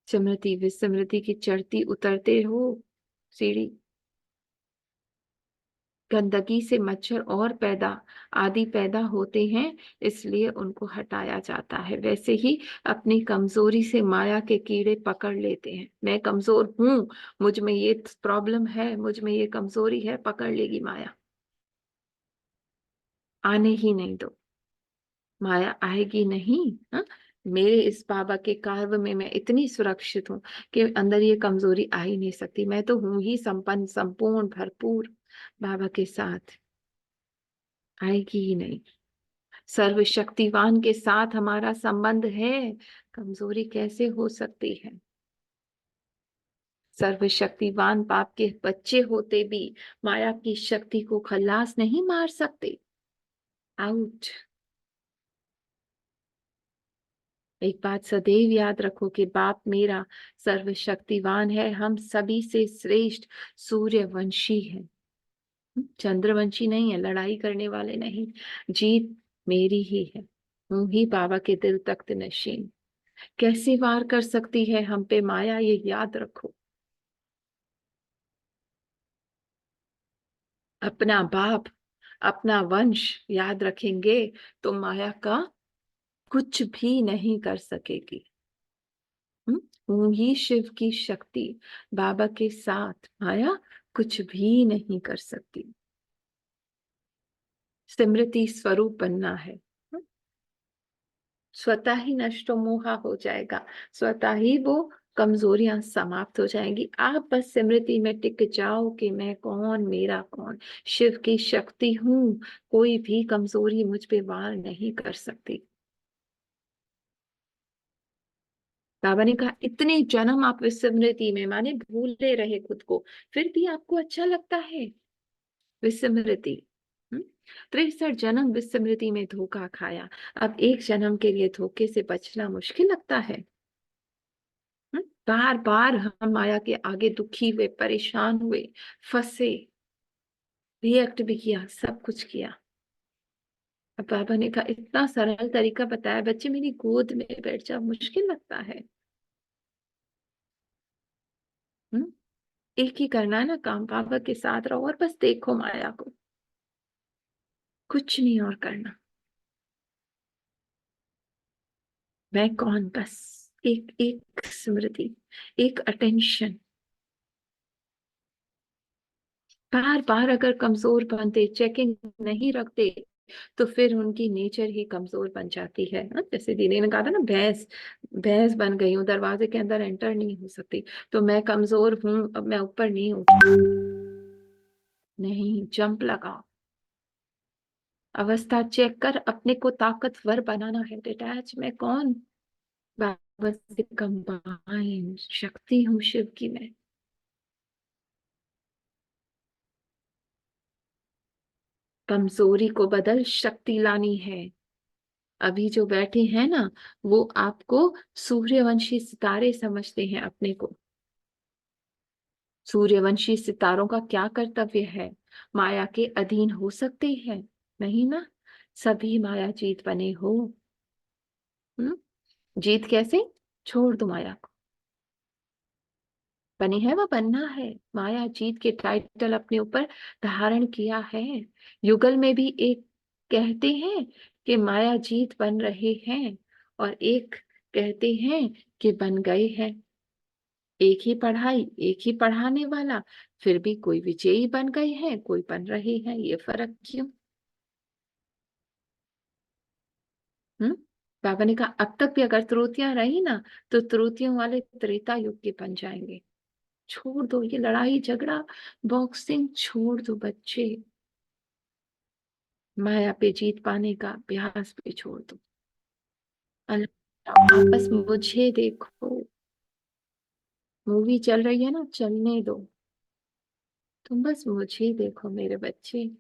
स्मृति विस्मृति की चढ़ती उतरते हो सीढ़ी। गंदगी से मच्छर और आदि पैदा होते हैं, इसलिए उनको हटाया जाता है। वैसे ही अपनी कमजोरी से माया के कीड़े पकड़ लेते हैं। मैं कमजोर हूं, मुझ में ये प्रॉब्लम है, मुझ में ये कमजोरी है, पकड़ लेगी माया। आने ही नहीं दो, माया आएगी नहीं। हाँ? मेरे इस बाबा के कार्य में मैं इतनी सुरक्षित हूँ कि अंदर ये कमजोरी आ ही नहीं सकती। मैं तो हूं ही संपन्न, संपूर्ण, भरपूर। बाबा के साथ आएगी ही नहीं। सर्वशक्तिवान के साथ हमारा संबंध है, कमजोरी कैसे हो सकती है। सर्वशक्तिवान बाप के बच्चे होते भी माया की शक्ति को खल्लास नहीं मार सकते। आउट। एक बात सदैव याद रखो कि बाप मेरा सर्वशक्तिवान है, हम सभी से श्रेष्ठ सूर्यवंशी है। चंद्रवंशी नहीं है, लड़ाई करने वाले नहीं। जीत मेरी ही है, हूं ही बाबा के दिल तख्त नशीन। कैसी वार कर सकती है हम पे माया, ये याद रखो। अपना बाप, अपना वंश याद रखेंगे तो माया का कुछ भी नहीं कर सकेगी। हूं ही शिव की शक्ति, बाबा के साथ माया कुछ भी नहीं कर सकती। स्मृति स्वरूप बनना है। स्वतः ही नष्टो मोहा हो जाएगा, स्वतः ही वो कमजोरियां समाप्त हो जाएंगी। आप बस स्मृति में टिक जाओ कि मैं कौन, मेरा कौन, शिव की शक्ति हूं, कोई भी कमजोरी मुझ पे वार नहीं कर सकती। बाबा ने कहा इतने जन्म आप विस्मृति में, माने भूले रहे खुद को, फिर भी आपको अच्छा लगता है विस्मृति। 63 जन्म विस्मृति में धोखा खाया, अब एक जन्म के लिए धोखे से बचना मुश्किल लगता है। बार बार हम माया के आगे दुखी हुए, परेशान हुए, फंसे, रिएक्ट भी किया, सब कुछ किया। अब बाबा ने कहा इतना सरल तरीका बताया, बच्चे मेरी गोद में बैठ जाओ, मुश्किल लगता है। हम्म एक ही करना है ना काम, बाबा के साथ रहो और बस देखो माया को, कुछ नहीं और करना। मैं कौन, बस एक एक स्मृति, एक अटेंशन। बार बार अगर कमजोर बनते, चेकिंग नहीं रखते, तो फिर उनकी नेचर ही कमजोर बन जाती है ना। जैसे दीदी ने कहा था ना, भैंस, भैंस बन गई हूँ, दरवाजे के अंदर एंटर नहीं हो सकती, तो मैं कमजोर हूं, अब मैं ऊपर नहीं उठ, नहीं, जंप लगाओ, अवस्था चेक कर, अपने को ताकतवर बनाना है। डिटैच मैं कौन, बाबा से कंबाइन शक्ति हूँ शिव की मैं। कमजोरी को बदल शक्ति लानी है। अभी जो बैठे हैं ना, वो आपको सूर्यवंशी सितारे समझते हैं अपने को। सूर्यवंशी सितारों का क्या कर्तव्य है, माया के अधीन हो सकते हैं? नहीं ना, सभी माया जीत बने हो। हम्म जीत कैसे, छोड़ दो माया को, बने है वो बनना है। माया जीत के टाइटल अपने ऊपर धारण किया है। युगल में भी एक कहते हैं कि माया जीत बन रहे हैं, और एक कहते हैं कि बन गए हैं। एक ही पढ़ाई, एक ही पढ़ाने वाला, फिर भी कोई विजयी बन गए हैं, कोई बन रहे हैं, ये फर्क क्यों? हम्म बाबा ने कहा अब तक भी अगर त्रुटियां रही ना, तो त्रुटियों वाले त्रेता युग के बन जाएंगे। छोड़ दो ये लड़ाई झगड़ा, बॉक्सिंग छोड़ दो बच्चे, माया पे जीत पाने का अभ्यास भी छोड़ दो। अल्लाह, आप बस मुझे देखो, मूवी चल रही है ना, चलने दो, तुम बस मुझे देखो मेरे बच्चे।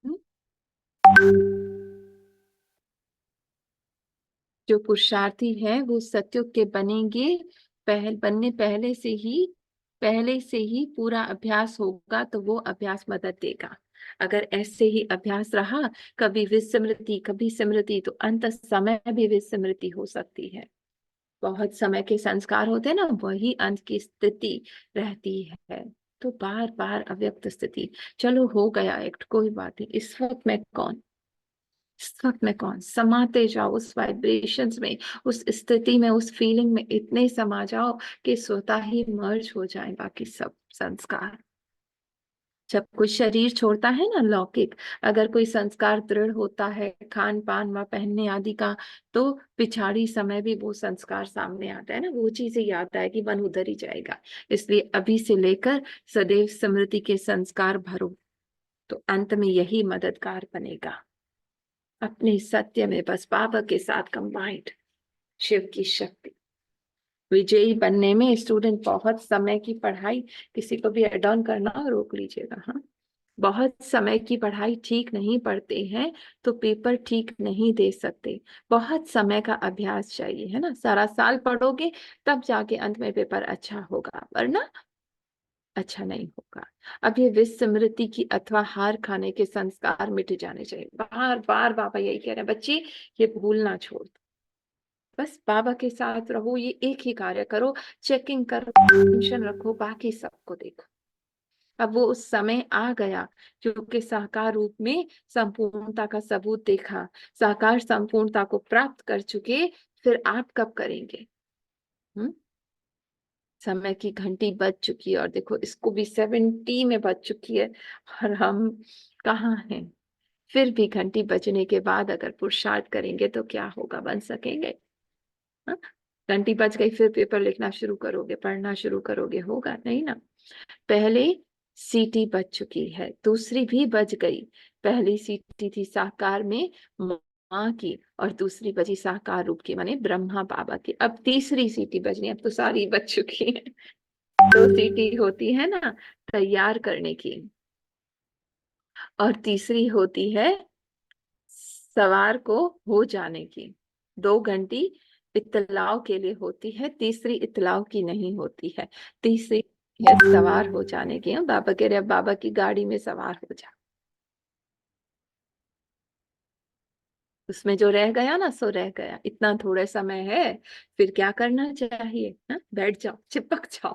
हम्म? जो पुरुषार्थी है वो सतयुग के बनेंगे। पहले से ही पूरा अभ्यास होगा, तो वो अभ्यास मदद देगा। अगर ऐसे ही अभ्यास रहा, कभी विस्मृति कभी स्मृति, तो अंत समय भी विस्मृति हो सकती है। बहुत समय के संस्कार होते हैं ना, वही अंत की स्थिति रहती है। तो बार बार अव्यक्त स्थिति, चलो हो गया एक्ट, कोई बात नहीं, इस वक्त मैं कौन, इस वक्त में कौन, समाते जाओ उस वाइब्रेशंस में, उस स्थिति में, उस फीलिंग में इतने समा जाओ कि स्वतः ही मर्ज हो जाए बाकी सब संस्कार। जब कोई शरीर छोड़ता है ना, लौकिक, अगर कोई संस्कार दृढ़ होता है, खान पान व पहनने आदि का, तो पिछाड़ी समय भी वो संस्कार सामने आता है ना, वो चीजें याद आएगी, मन उधर ही जाएगा। इसलिए अभी से लेकर सदैव स्मृति के संस्कार भरो, तो अंत में यही मददगार बनेगा। अपने सत्य में बस बाबा के साथ कंबाइंड, शिव की शक्ति। विजयी बनने में स्टूडेंट बहुत समय की पढ़ाई, किसी को भी एड ऑन करना हो रोक लीजिएगा, हाँ। बहुत समय की पढ़ाई ठीक नहीं पढ़ते हैं, तो पेपर ठीक नहीं दे सकते। बहुत समय का अभ्यास चाहिए, है ना, सारा साल पढ़ोगे तब जाके अंत में पेपर अच्छा होगा, वरना अच्छा नहीं होगा। अब ये विस्मृति की अथवा हार खाने के संस्कार मिट जाने चाहिए। बार बार बाबा यही कह रहे हैं, बच्ची ये भूलना छोड़ दो, बस बाबा के साथ रहो, ये एक ही कार्य करो, चेकिंग करो, टेंशन रखो, बाकी सबको देखो। अब वो उस समय आ गया क्योंकि साकार रूप में संपूर्णता का सबूत देखा, साकार संपूर्णता को प्राप्त कर चुके, फिर आप कब करेंगे? हम्म। समय की घंटी बज चुकी है और देखो इसको भी 70 में बज चुकी है और हम कहाँ हैं? फिर भी घंटी बजने के बाद अगर पुरुषार्थ करेंगे तो क्या होगा, बन सकेंगे? हाँ? घंटी बज गई फिर पेपर लिखना शुरू करोगे, पढ़ना शुरू करोगे, होगा नहीं ना। पहले सीटी बज चुकी है, दूसरी भी बज गई। पहली सीटी थी साकार में माँ की और दूसरी बजी साकार रूप की माने ब्रह्मा बाबा की। अब तीसरी सीटी बजनी, अब तो सारी बज चुकी है। दो सीटी होती है ना तैयार करने की, और तीसरी होती है सवार को हो जाने की। दो घंटी इतलाव के लिए होती है, तीसरी इतलाव की नहीं होती है। तीसरी है सवार हो जाने की। बाबा कह रहे अब बाबा की गाड़ी में सवार हो जा, उसमें जो रह गया ना सो रह गया, इतना थोड़े समय है। फिर क्या करना चाहिए? हाँ? बैठ जाओ, चिपक जाओ।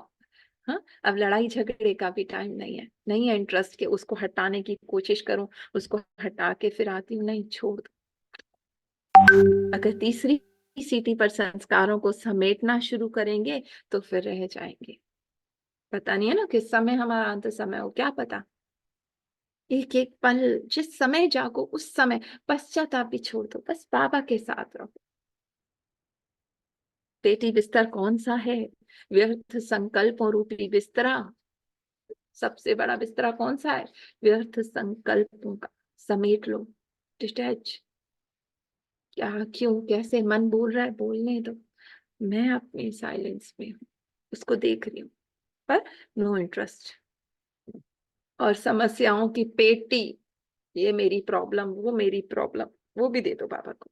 हाँ, अब लड़ाई झगड़े का भी टाइम नहीं है, नहीं है इंटरेस्ट के उसको हटाने की कोशिश करूं, उसको हटा के फिर आती हूँ, नहीं छोड़ दो। अगर तीसरी सीटी पर संस्कारों को समेटना शुरू करेंगे तो फिर रह जाएंगे। पता नहीं है ना किस समय हमारा अंत समय हो, क्या पता। एक एक पल जिस समय जागो उस समय पश्चाताप भी छोड़ दो, बस बाबा के साथ रहो। पेटी बिस्तर कौन सा है? व्यर्थ संकल्पों रूपी बिस्तरा। सबसे बड़ा बिस्तरा कौन सा है? व्यर्थ संकल्पों का। समेट लो, डिटैच। क्या, क्यों, कैसे मन बोल रहा है, बोलने दो। मैं अपनी साइलेंस में हूँ, उसको देख रही हूँ, पर नो इंटरेस्ट। और समस्याओं की पेटी, ये मेरी प्रॉब्लम, वो मेरी प्रॉब्लम, वो भी दे दो बाबा को।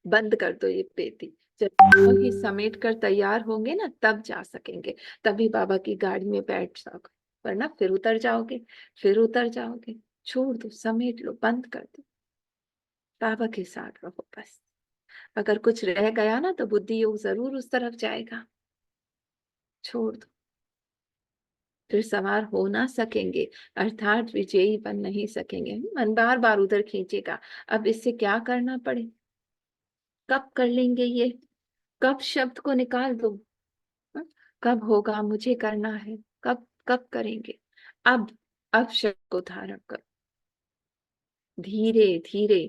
बंद कर दो ये पेटी। जब ही समेट कर तैयार होंगे ना तब जा सकेंगे, तभी बाबा की गाड़ी में बैठ सकोगे, वरना फिर उतर जाओगे, फिर उतर जाओगे। छोड़ दो, समेट लो, बंद कर दो, बाबा के साथ रहो बस। अगर कुछ रह गया ना तो बुद्धि योग जरूर उस तरफ जाएगा, छोड़ दो। फिर सवार हो ना सकेंगे, अर्थात विजयी बन नहीं सकेंगे, मन बार बार उधर खींचेगा। अब इससे क्या करना पड़े, कब कर लेंगे ये, कब शब्द को निकाल दो। हाँ? कब होगा, मुझे करना है, कब कब करेंगे? अब अब शब्द को धारण करो, धीरे धीरे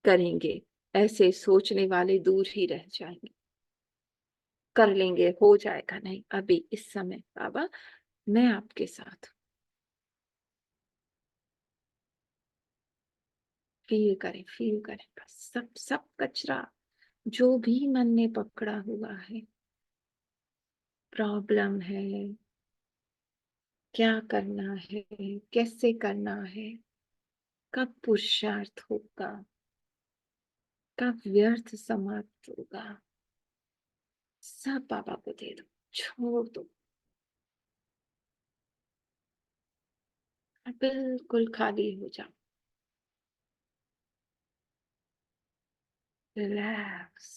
करेंगे, ऐसे सोचने वाले दूर ही रह जाएंगे। कर लेंगे, हो जाएगा, नहीं अभी इस समय बाबा मैं आपके साथ। फील करें बस, सब सब कचरा जो भी मन में पकड़ा हुआ है, प्रॉब्लम है, क्या करना है, कैसे करना है, कब पुरुषार्थ होगा, कब व्यर्थ समाप्त होगा, सब बाबा को दे दो, छोड़ दो। बिल्कुल खाली हो जाओ, रिलैक्स।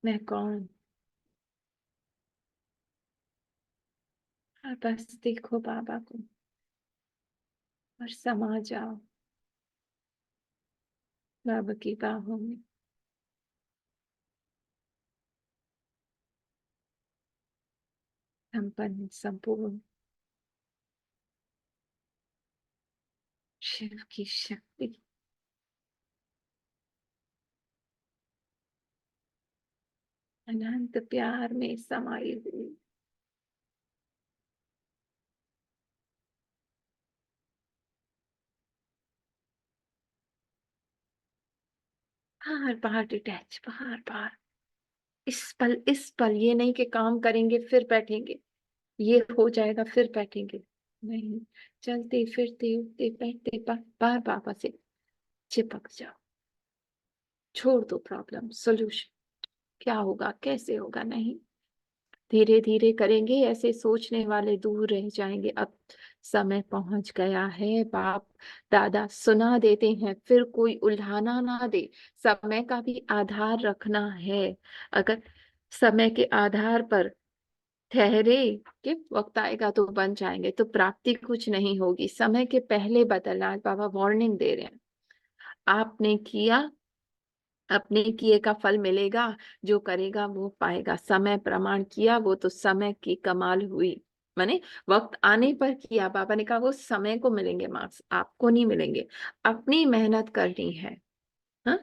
मैं कौन? और बस देखो बाबा को और समा जाओ बाबा की बाहों में। संपन्न, संपूर्ण शिव की शक्ति, अनंत प्यार में समाई हुई। बार बार डिटैच, बार बार, इस पल ये नहीं कि काम करेंगे फिर बैठेंगे, ये हो जाएगा फिर बैठेंगे, नहीं। चलते फिरते उठते बैठते बार बार बाबा से चिपक जाओ, छोड़ दो प्रॉब्लम, सॉल्यूशन। क्या होगा, कैसे होगा, नहीं, धीरे धीरे करेंगे, ऐसे सोचने वाले दूर रह जाएंगे। अब समय पहुंच गया है, बाप दादा सुना देते हैं, फिर कोई उल्हाना ना दे। समय का भी आधार रखना है। अगर समय के आधार पर ठहरे कि वक्त आएगा तो बन जाएंगे, तो प्राप्ति कुछ नहीं होगी। समय के पहले बदलना, आज बाबा वार्निंग दे रहे हैं। आपने किया, अपने किए का फल मिलेगा, जो करेगा वो पाएगा। समय प्रमाण किया, वो तो समय की कमाल हुई। माने वक्त आने पर किया, बाबा ने कहा वो समय को मिलेंगे मार्क्स, आपको नहीं मिलेंगे। अपनी मेहनत करनी है। हाँ,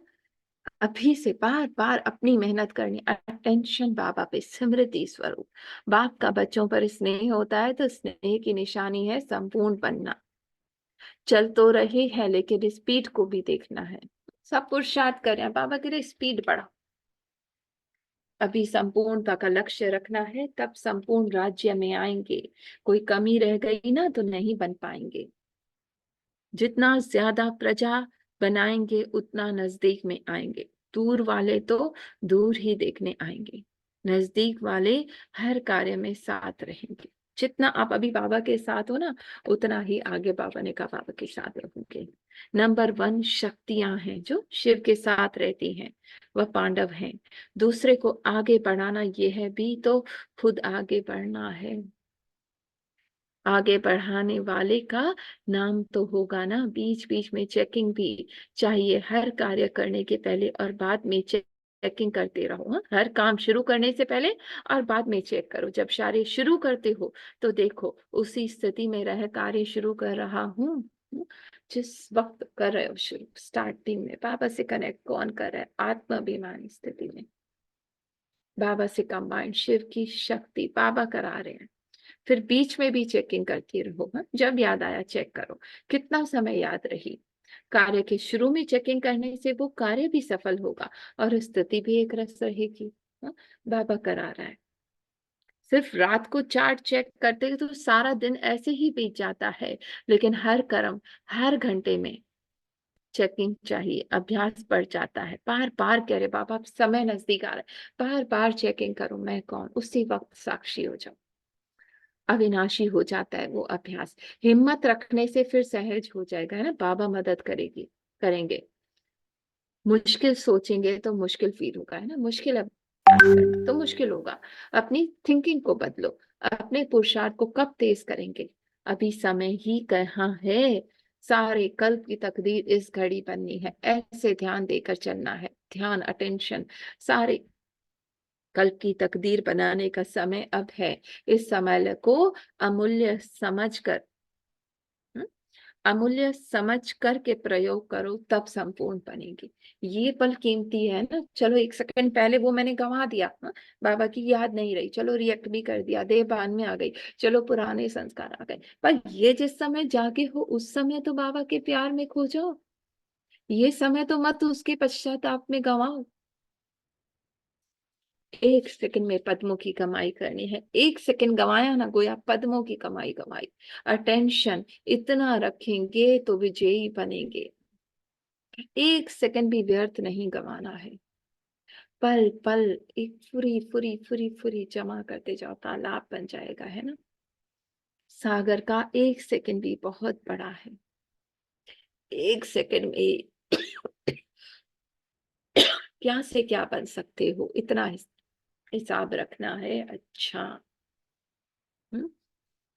अभी से बार बार अपनी मेहनत करनी। अटेंशन बाबा पे, स्मृति स्वरूप। बाप का बच्चों पर स्नेह होता है, तो स्नेह की निशानी है संपूर्ण बनना। चल तो रहे हैं, लेकिन स्पीड को भी देखना है। सब पुरुषार्थ कर रहे हैं, बाबा कह रहे स्पीड बढ़ा। अभी संपूर्णता का लक्ष्य रखना है, तब संपूर्ण राज्य में आएंगे। कोई कमी रह गई ना तो नहीं बन पाएंगे। जितना ज्यादा प्रजा बनाएंगे, उतना नजदीक में आएंगे। दूर वाले तो दूर ही देखने आएंगे, नजदीक वाले हर कार्य में साथ रहेंगे। जितना आप अभी बाबा के साथ हो ना, उतना ही आगे बाबा ने कहा बाबा के साथ रहोगे। नंबर 1 शक्तियां हैं जो शिव के साथ रहती हैं, वह पांडव हैं। दूसरे को आगे बढ़ाना ये है भी तो खुद आगे बढ़ना है। आगे बढ़ाने वाले का नाम तो होगा ना। बीच बीच में चेकिंग भी चाहिए, हर कार्य करने के पहले और बाद में चेकिंग करते रहो। हाँ? हर काम शुरू करने से पहले और बाद में चेक करो। जब कार्य शुरू करते हो तो देखो उसी स्थिति में रह कार्य शुरू कर रहा हूँ। जिस वक्त कर रहे हो शुरू, स्टार्टिंग में बाबा से कनेक्ट कौन कर रहा है? आत्माभिमानी स्थिति में बाबा से कंबाइंड शिव की शक्ति बाबा करा रहे हैं। फिर बीच में भी चेकिंग करती रहो। हाँ? जब याद आया चेक करो, कितना समय याद रही। कार्य के शुरू में चेकिंग करने से वो कार्य भी सफल होगा और स्थिति भी एक रस रहेगी। हाँ? बाबा करा रहा है। सिर्फ रात को चार्ट चेक करते तो सारा दिन ऐसे ही बीत जाता है, लेकिन हर कर्म, हर घंटे में चेकिंग चाहिए। अभ्यास बढ़ जाता है। बार बार कह रहे बाबा अब समय नजदीक आ रहा है, बार बार चेकिंग करो मैं कौन, उसी वक्त साक्षी हो जाओ। अविनाशी हो जाता है वो अभ्यास। हिम्मत रखने से फिर सहज हो जाएगा, है ना। बाबा मदद करेगी, करेंगे। मुश्किल सोचेंगे तो मुश्किल फील होगा, है ना। मुश्किल अभ्यास करना तो मुश्किल होगा। अपनी थिंकिंग को बदलो। अपने पुरुषार्थ को कब तेज करेंगे? अभी समय ही कहाँ है। सारे कल्प की तकदीर इस घड़ी बननी है, ऐसे ध्यान देकर चलना है। ध्यान, अटेंशन, सारे कल्प की तकदीर बनाने का समय अब है। इस समय को अमूल्य समझकर, हम्म, अमूल्य समझ करके प्रयोग करो, तब संपूर्ण बनेगी। ये पल कीमती है ना। चलो एक सेकंड पहले वो मैंने गंवा दिया। हाँ? बाबा की याद नहीं रही, चलो रिएक्ट भी कर दिया, देह भान में आ गई, चलो पुराने संस्कार आ गए। पर ये जिस समय जागे हो उस समय तो बाबा के प्यार में खो जाओ। ये समय तो मत उसके पश्चाताप में गंवाओ। एक सेकंड में पद्मों की कमाई करनी है। एक सेकंड गवाया ना, गोया पद्मों की कमाई कमाई। अटेंशन इतना रखेंगे तो विजयी बनेंगे। एक सेकंड भी व्यर्थ नहीं गवाना है। पल पल एक फुरी फुरी फुरी फुरी जमा करते जाओ, तालाब बन जाएगा, है ना। सागर का एक सेकंड भी बहुत बड़ा है। एक सेकंड में क्या से क्या बन सकते हो, इतना हिसाब रखना है। अच्छा, हम्म।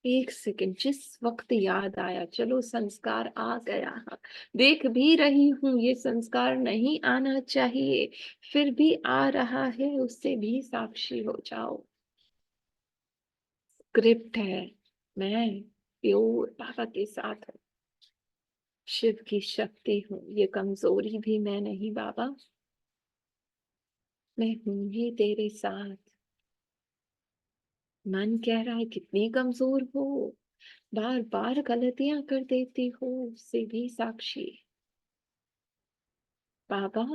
एक सेकंड, जिस वक्त याद आया, चलो संस्कार आ गया। देख भी रही हूं ये संस्कार नहीं आना चाहिए, फिर भी आ रहा है, उससे भी साक्षी हो जाओ। स्क्रिप्ट है। मैं प्योर बाबा के साथ हूँ, शिव की शक्ति हूँ। ये कमजोरी भी मैं नहीं बाबा, मैं हूं ही तेरे साथ। मन कह रहा है कितनी कमजोर हो, बार बार गलतियां कर देती हो, उससे भी साक्षी। बाबा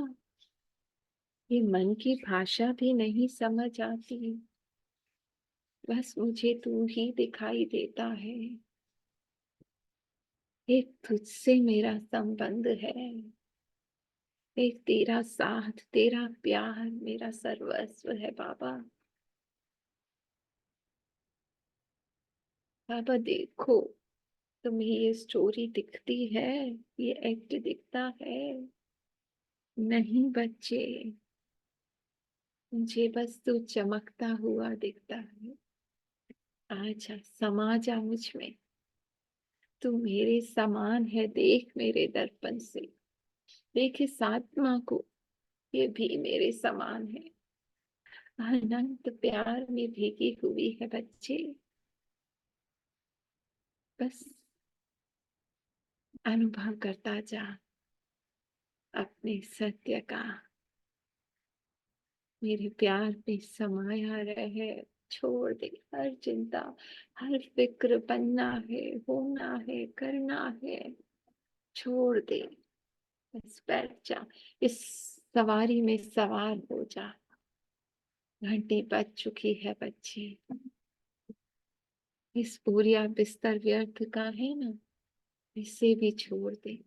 ये मन की भाषा भी नहीं समझ आती, बस मुझे तू ही दिखाई देता है। एक तुझसे मेरा संबंध है, एक तेरा साथ, तेरा प्यार मेरा सर्वस्व है बाबा। बाबा देखो, तुम्हें ये स्टोरी दिखती है, ये एक्ट दिखता है? नहीं बच्चे, मुझे बस तू चमकता हुआ दिखता है। आजा, समा जा मुझ में। तू मेरे समान है, देख मेरे दर्पण से। देख इस आत्मा को, ये भी मेरे समान है। अनंत प्यार में भीगी हुई है बच्चे। बस अनुभव करता जा अपने सत्य का। मेरे प्यार में समाया रहे। छोड़ दे हर चिंता, हर फिक्र। बनना है, होना है, करना है। छोड़ दे, बस बैठ जा, इस सवारी में सवार हो जा। घंटी बज चुकी है बच्चे। इस बोरिया बिस्तर व्यर्थ का है ना, इसे भी छोड़ दे।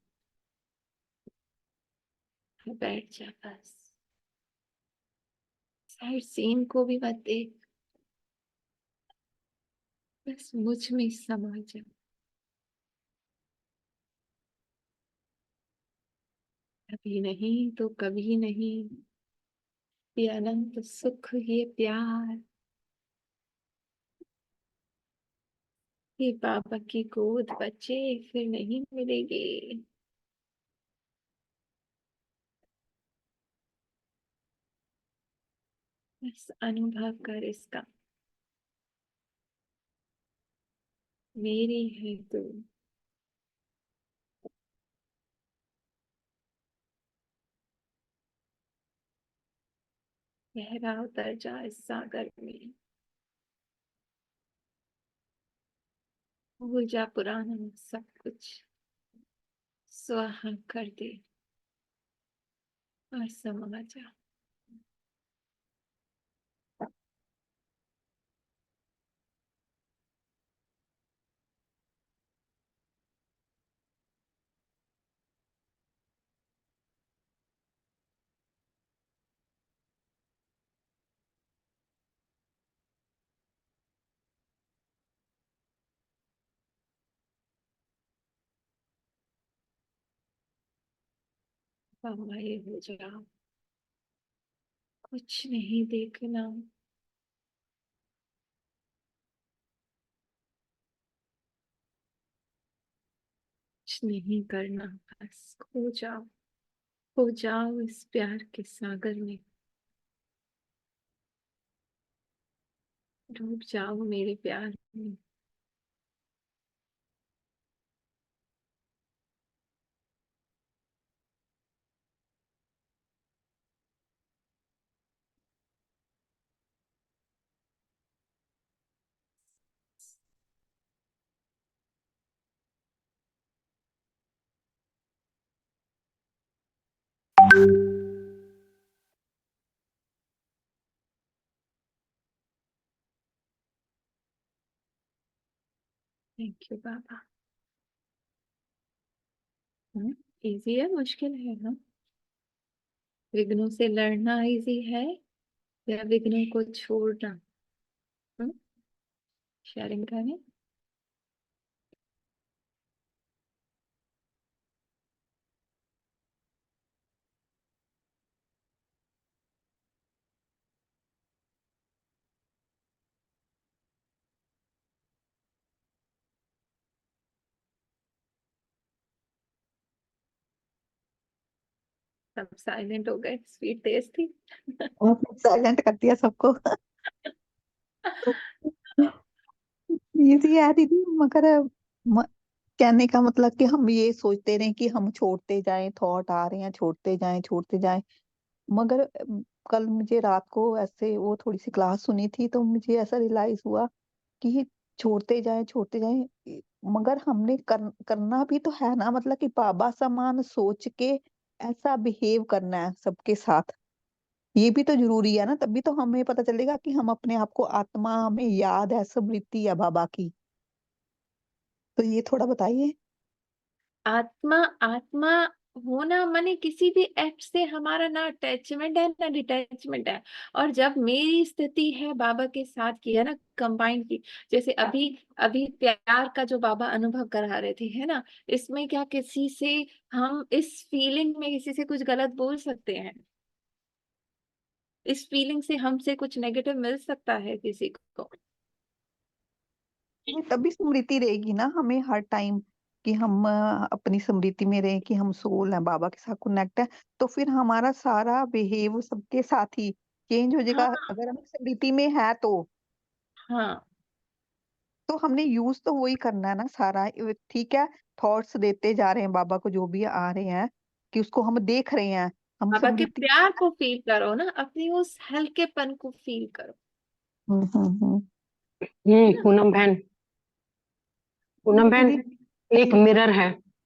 बैठ जा बस। साइड सीन को भी मत देख, बस मुझ में समा जा। कभी नहीं तो कभी नहीं, ये अनंत सुख, ये प्यार, ये बाबा की गोद बच्चे फिर नहीं मिलेगी। बस अनुभव कर इसका। मेरी है तू। गहरा उतर जा इस सागर में। भूल जा पुराना सब कुछ, स्वाहा कर दे और समा जा। समाये हो जाओ, कुछ नहीं देखना। कुछ नहीं करना, बस खो जाओ इस प्यार के सागर में। डूब जाओ मेरे प्यार में। Thank you Baba. इजी है मुश्किल है ना? विघ्नों से लड़ना इजी है या विघ्नों को छोड़ना? शेयरिंग करें। सब साइलेंट हो गए, स्पीड तेज थी। और साइलेंट कर दिया सबको। इजी है दीदी, मगर म, कहने का मतलब कि हम ये सोचते रहे कि हम छोड़ते जाएं, थॉट आ रहे हैं, छोड़ते जाएं छोड़ते जाएं। मगर कल मुझे रात को ऐसे वो थोड़ी सी क्लास सुनी थी तो मुझे ऐसा रियलाइज हुआ कि छोड़ते जाएं, मगर हमने करना भी तो है ना, मतलब कि बाबा समान सोच के ऐसा बिहेव करना है सबके साथ। ये भी तो जरूरी है ना, तभी तो हमें पता चलेगा कि हम अपने आप को आत्मा, हमें याद है, स्मृति है बाबा की। तो ये थोड़ा बताइए। आत्मा, आत्मा होना माने किसी भी एक्ट से हमारा ना अटैचमेंट है ना डिटैचमेंट है। और जब मेरी स्थिति है बाबा के साथ की है ना कंबाइन की, जैसे अभी अभी प्यार का जो बाबा अनुभव करा रहे थे है ना, इसमें क्या किसी से हम इस फीलिंग में किसी से कुछ गलत बोल सकते हैं? इस फीलिंग से हमसे कुछ नेगेटिव मिल सकता है किसी को? ये तभी स्मृति रहेगी ना हमें हर टाइम, कि हम अपनी स्मृति में रहे कि हम सोल हैं, बाबा के साथ कनेक्ट है। तो फिर हमारा सारा बिहेव सबके साथ ही चेंज हो जाएगा, हाँ। अगर हम स्मृति में है हाँ। तो हमने यूज तो वही करना है ना सारा। ठीक है, थॉट्स देते जा रहे हैं बाबा को जो भी आ रहे हैं, कि उसको हम देख रहे हैं, हम बाबा के स्मृति। प्यार को फील करो ना, अपनी उस हल्केपन को फील करो। हम्म। है ना? पूनम बहन, दीदी। एक जी।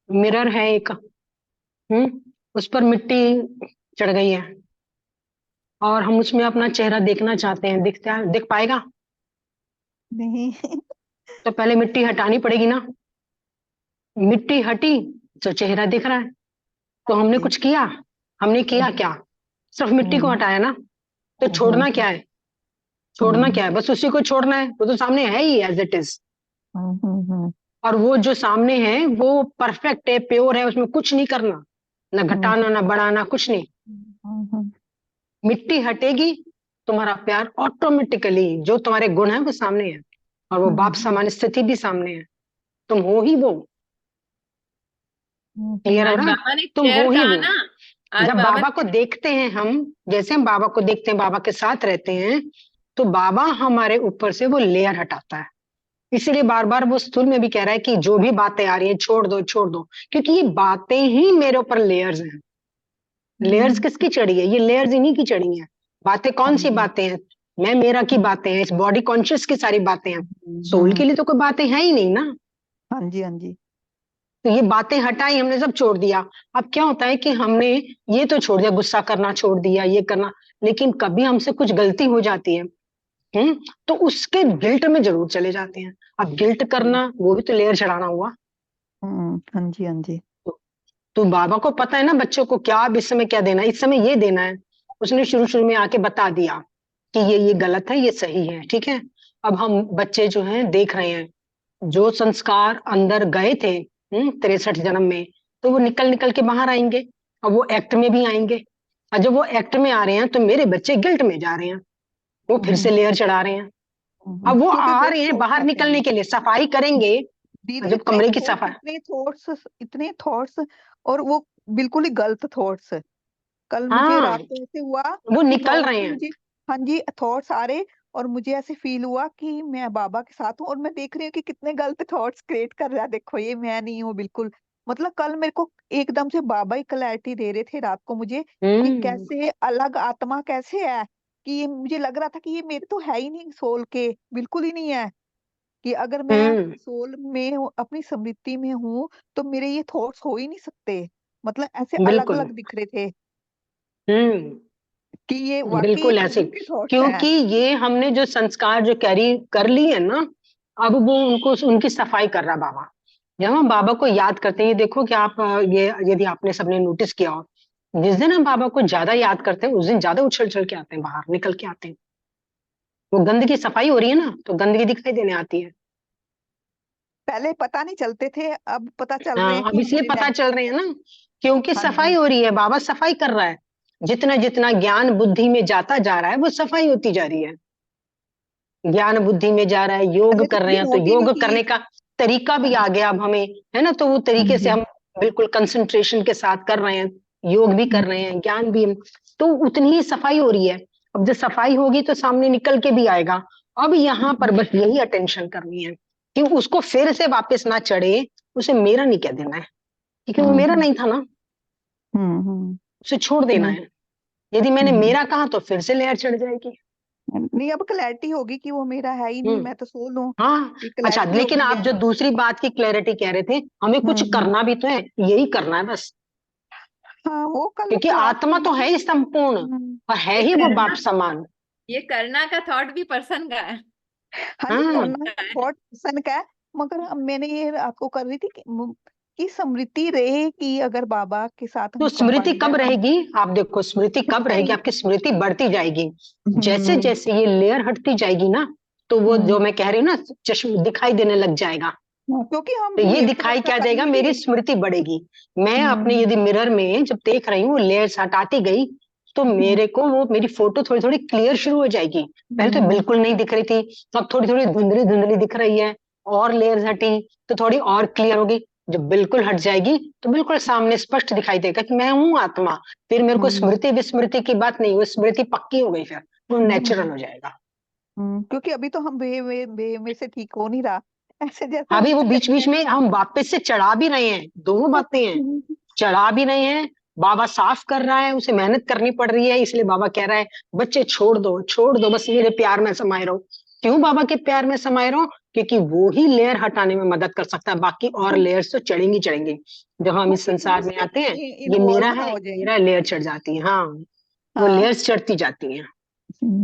मिरर है एक। उस पर मिट्टी चढ़ गई है और हम उसमें अपना चेहरा देखना चाहते हैं, दिख पाएगा? नहीं। तो पहले मिट्टी हटानी पड़ेगी ना। मिट्टी हटी तो चेहरा दिख रहा है। तो हमने जी। कुछ किया? हमने किया हम्म। क्या? सिर्फ मिट्टी को हम्म। हटाया ना। तो हम्म। छोड़ना क्या है? छोड़ना हम्म। क्या है? बस उसी को छोड़ना है, वो तो सामने है ही एज इट इज। हम्म। और वो जो सामने है वो परफेक्ट है, प्योर है, उसमें कुछ नहीं करना, ना हम्म। घटाना ना बढ़ाना, कुछ नहीं। हम्म। मिट्टी हटेगी, तुम्हारा प्यार ऑटोमेटिकली, जो तुम्हारे गुण है वो सामने है, और वो बाप हम्म। समान स्थिति भी सामने है। तुम हो ही वो। क्लियर है आज ना? बाबा ने तुम क्लियर हो ही कहा वो। ना। आज जब बाबा बाबा को ने। देखते हैं हम, जैसे हम बाबा को देखते हैं, बाबा के साथ रहते हैं, तो बाबा हमारे ऊपर से वो लेयर हटाता है। इसीलिए बार बार वो स्थूल में भी कह रहा है कि जो भी बातें आ रही है छोड़ दो, छोड़ दो, क्योंकि ये बातें ही मेरे ऊपर लेयर्स हैं। लेयर्स हम्म। किसकी चढ़ी है? ये लेयर्स इन्हीं की चढ़ी हैं। बातें कौन सी हाँ। बातें हैं? मैं मेरा की बातें हैं, इस बॉडी कॉन्शियस की सारी बातें हैं। सोल हम्म। के लिए तो कोई बातें है ही नहीं ना। हाँ जी, हाँ जी। तो ये बातें हटाई हमने, सब छोड़ दिया। अब क्या होता है कि हमने ये तो छोड़ दिया, गुस्सा करना छोड़ दिया, ये करना, लेकिन कभी हमसे कुछ गलती हो जाती है, तो उसके गिल्ट में जरूर चले जाते हैं। अब गिल्ट करना वो भी तो लेयर चढ़ाना हुआ। हाँ जी, हाँ जी। तो, तो बाबा को पता है ना बच्चों को क्या अब इस समय क्या देना है, इस समय ये देना है। उसने शुरू शुरू में आके बता दिया कि ये गलत है, ये सही है, ठीक है। अब हम बच्चे जो हैं देख रहे हैं, जो संस्कार अंदर गए थे 63 जन्म में, तो वो निकल निकल के बाहर आएंगे। अब वो एक्ट में भी आएंगे, और जब वो एक्ट में आ रहे हैं तो मेरे बच्चे गिल्ट में जा रहे हैं, वो फिर से लेयर चढ़ा रहे हैं। अब वो क्योंकि आ वही रहे हैं थॉट्स बाहर आते निकलने हैं के लिए, सफाई करेंगे। दीदी। जब कमरे की सफाई, इतने थॉट्स, और वो बिल्कुल ही गलत थॉट्स। कल मुझे हाँ, रात को ऐसे हुआ वो कि निकल थॉट्स रहे हैं। मुझे, हाँ जी, थॉट्स आ रहे, और मुझे ऐसे फील हुआ कि मैं बाबा के साथ हूँ, और मैं देख रही हूँ कि कितने गलत थॉट्स क्रिएट कर रहा है, देखो ये मैं नहीं हूँ बिल्कुल। मतलब कल मेरे को एकदम से बाबा ही क्लैरिटी दे रहे थे रात को मुझे, कि हम्म। कैसे अलग आत्मा कैसे है। कि ये मुझे लग रहा था कि ये मेरे तो है ही नहीं, सोल के बिल्कुल ही नहीं है। कि अगर मैं हम्म। सोल में अपनी स्मृति में हूँ, तो मेरे ये थॉट्स हो ही नहीं सकते। मतलब ऐसे अलग बिल्कुल। अलग दिख रहे थे, हम्म। कि ये वाकई बिल्कुल ऐसे, प्रभु के थॉट्स क्योंकि हैं। ये हमने जो संस्कार जो कैरी कर ली है ना, अब वो उनको उनकी सफाई कर रहा बाबा। जब हम बाबा को याद करते हैं, ये देखो कि आप ये यदि आपने सबने नोटिस किया हो, जिस दिन हम बाबा को ज्यादा याद करते हैं उस दिन ज्यादा उछल उछल के आते हैं, बाहर निकल के आते हैं। वो गंदगी सफाई हो रही है ना, तो गंदगी दिखाई देने आती है। पहले पता नहीं चलते थे, अब पता चल रहे हैं हाँ, कि अब इसलिए हमारे पता चल नेगेटिव रहे हैं थॉट्स। ना, क्योंकि हाँ सफाई जी। हो रही है, बाबा सफाई कर रहा है। जितना जितना ज्ञान बुद्धि में जाता जा रहा है वो सफाई होती जा रही है। ज्ञान बुद्धि में जा रहा है, योग पहले तो कर रहे कभी हैं, तो नोट ही नहीं योग की। करने का तरीका हाँ भी आ जी, गया अब हमें, है ना। तो वो हाँ तरीके से जी। हम बिल्कुल कंसंट्रेशन के साथ कर रहे हैं, योग भी कर हम्म। रहे हैं, ज्ञान भी। तो उतनी ही सफाई हो रही है। अब जब सफाई होगी तो सामने निकल के भी आएगा। अब यहाँ पर बस यही अटेंशन करनी है कि उसको फिर से वापस ना चढ़े। उसे मेरा नहीं कह देना है, क्योंकि वो मेरा हम्म। नहीं था ना। हम्म। उसे छोड़ देना नहीं। है। यदि मैंने हम्म। मेरा कहा तो फिर से लेयर चढ़ जाएगी। नहीं, अब क्लैरिटी होगी कि वो मेरा है ही नहीं, हम्म। मैं तो सोल हूँ। हाँ। ये अच्छा, क्लैरिटी हो लेकिन गई आप है। जो दूसरी बात की क्लैरिटी कह रहे थे, हमें कुछ हम्म। करना भी तो है, यही करना है बस। हाँ, वो कल क्योंकि क्लास में आत्मा तो है हुई। ही संपूर्ण, और है ये ही वो बाप करना समान। ये करना का थॉट भी पर्सन का है। हाँ जी, हाँ। करना थॉट सन का है। मगर अब मैंने ये आपको कर रही थी कि कि स्मृति रहे कि अगर बाबा के साथ तो हम स्मृति कंबाइंड है कब हम रहेगी? आप देखो स्मृति कब रहेगी, नहीं। आपकी स्मृति बढ़ती जाएगी जैसे हम्म जैसे ये लेयर हटती जाएगी ना, तो वो हम्म जो मैं कह रही हूँ ना, चश्म दिखाई देने लग जाएगा। हाँ, क्योंकि हम तो ये बिहेव तो दिखाई वैसा क्या जाएगा, करेंगे मेरी ही। स्मृति बढ़ेगी। मैं अपने हम्म यदि मिरर में जब देख रही हूँ लेयर्स हटाती गई, तो हम्म मेरे को वो मेरी फोटो थोड़ी थोड़ी क्लियर शुरू हो जाएगी। पहले तो हम्म बिल्कुल नहीं दिख रही थी, तो अब थोड़ी थोड़ी धुंधली धुंधली दिख रही है। और लेयर्स हटी तो थोड़ी और क्लियर होगी। जब बिल्कुल हट जाएगी तो बिल्कुल सामने स्पष्ट दिखाई देगा कि मैं हूँ आत्मा। फिर मेरे को हम्म स्मृति विस्मृति की बात नहीं, वो स्मृति पक्की हो गई, फिर वो नेचुरल हम्म हो जाएगा। क्योंकि अभी तो हम बे में से ठीक हो नहीं रहा, ऐसे जैसे हम अभी वो बीच चले बीच में हम वापस से चढ़ा भी रहे हैं, दोनों बातें हैं। गए। चढ़ा भी रहे हैं, बाबा साफ कर रहा है, उसे मेहनत करनी पड़ रही है, इसलिए बाबा कह रहा है बच्चे छोड़ दो, बस मेरे प्यार में समाये रहो। क्यों बाबा के प्यार में समाये रहो? क्योंकि वो ही लेयर हटाने में मदद कर सकता है, बाकी और लेयर्स तो चढ़ेंगी चढ़ेंगी। जब हम इस बाकी संसार में उससे आते हैं, ये मेरा इन्वॉल्व ना है, हो जाए। मेरा लेयर चढ़ जाती है। हाँ, वो हाँ। लेयर्स चढ़ती जाती हैं।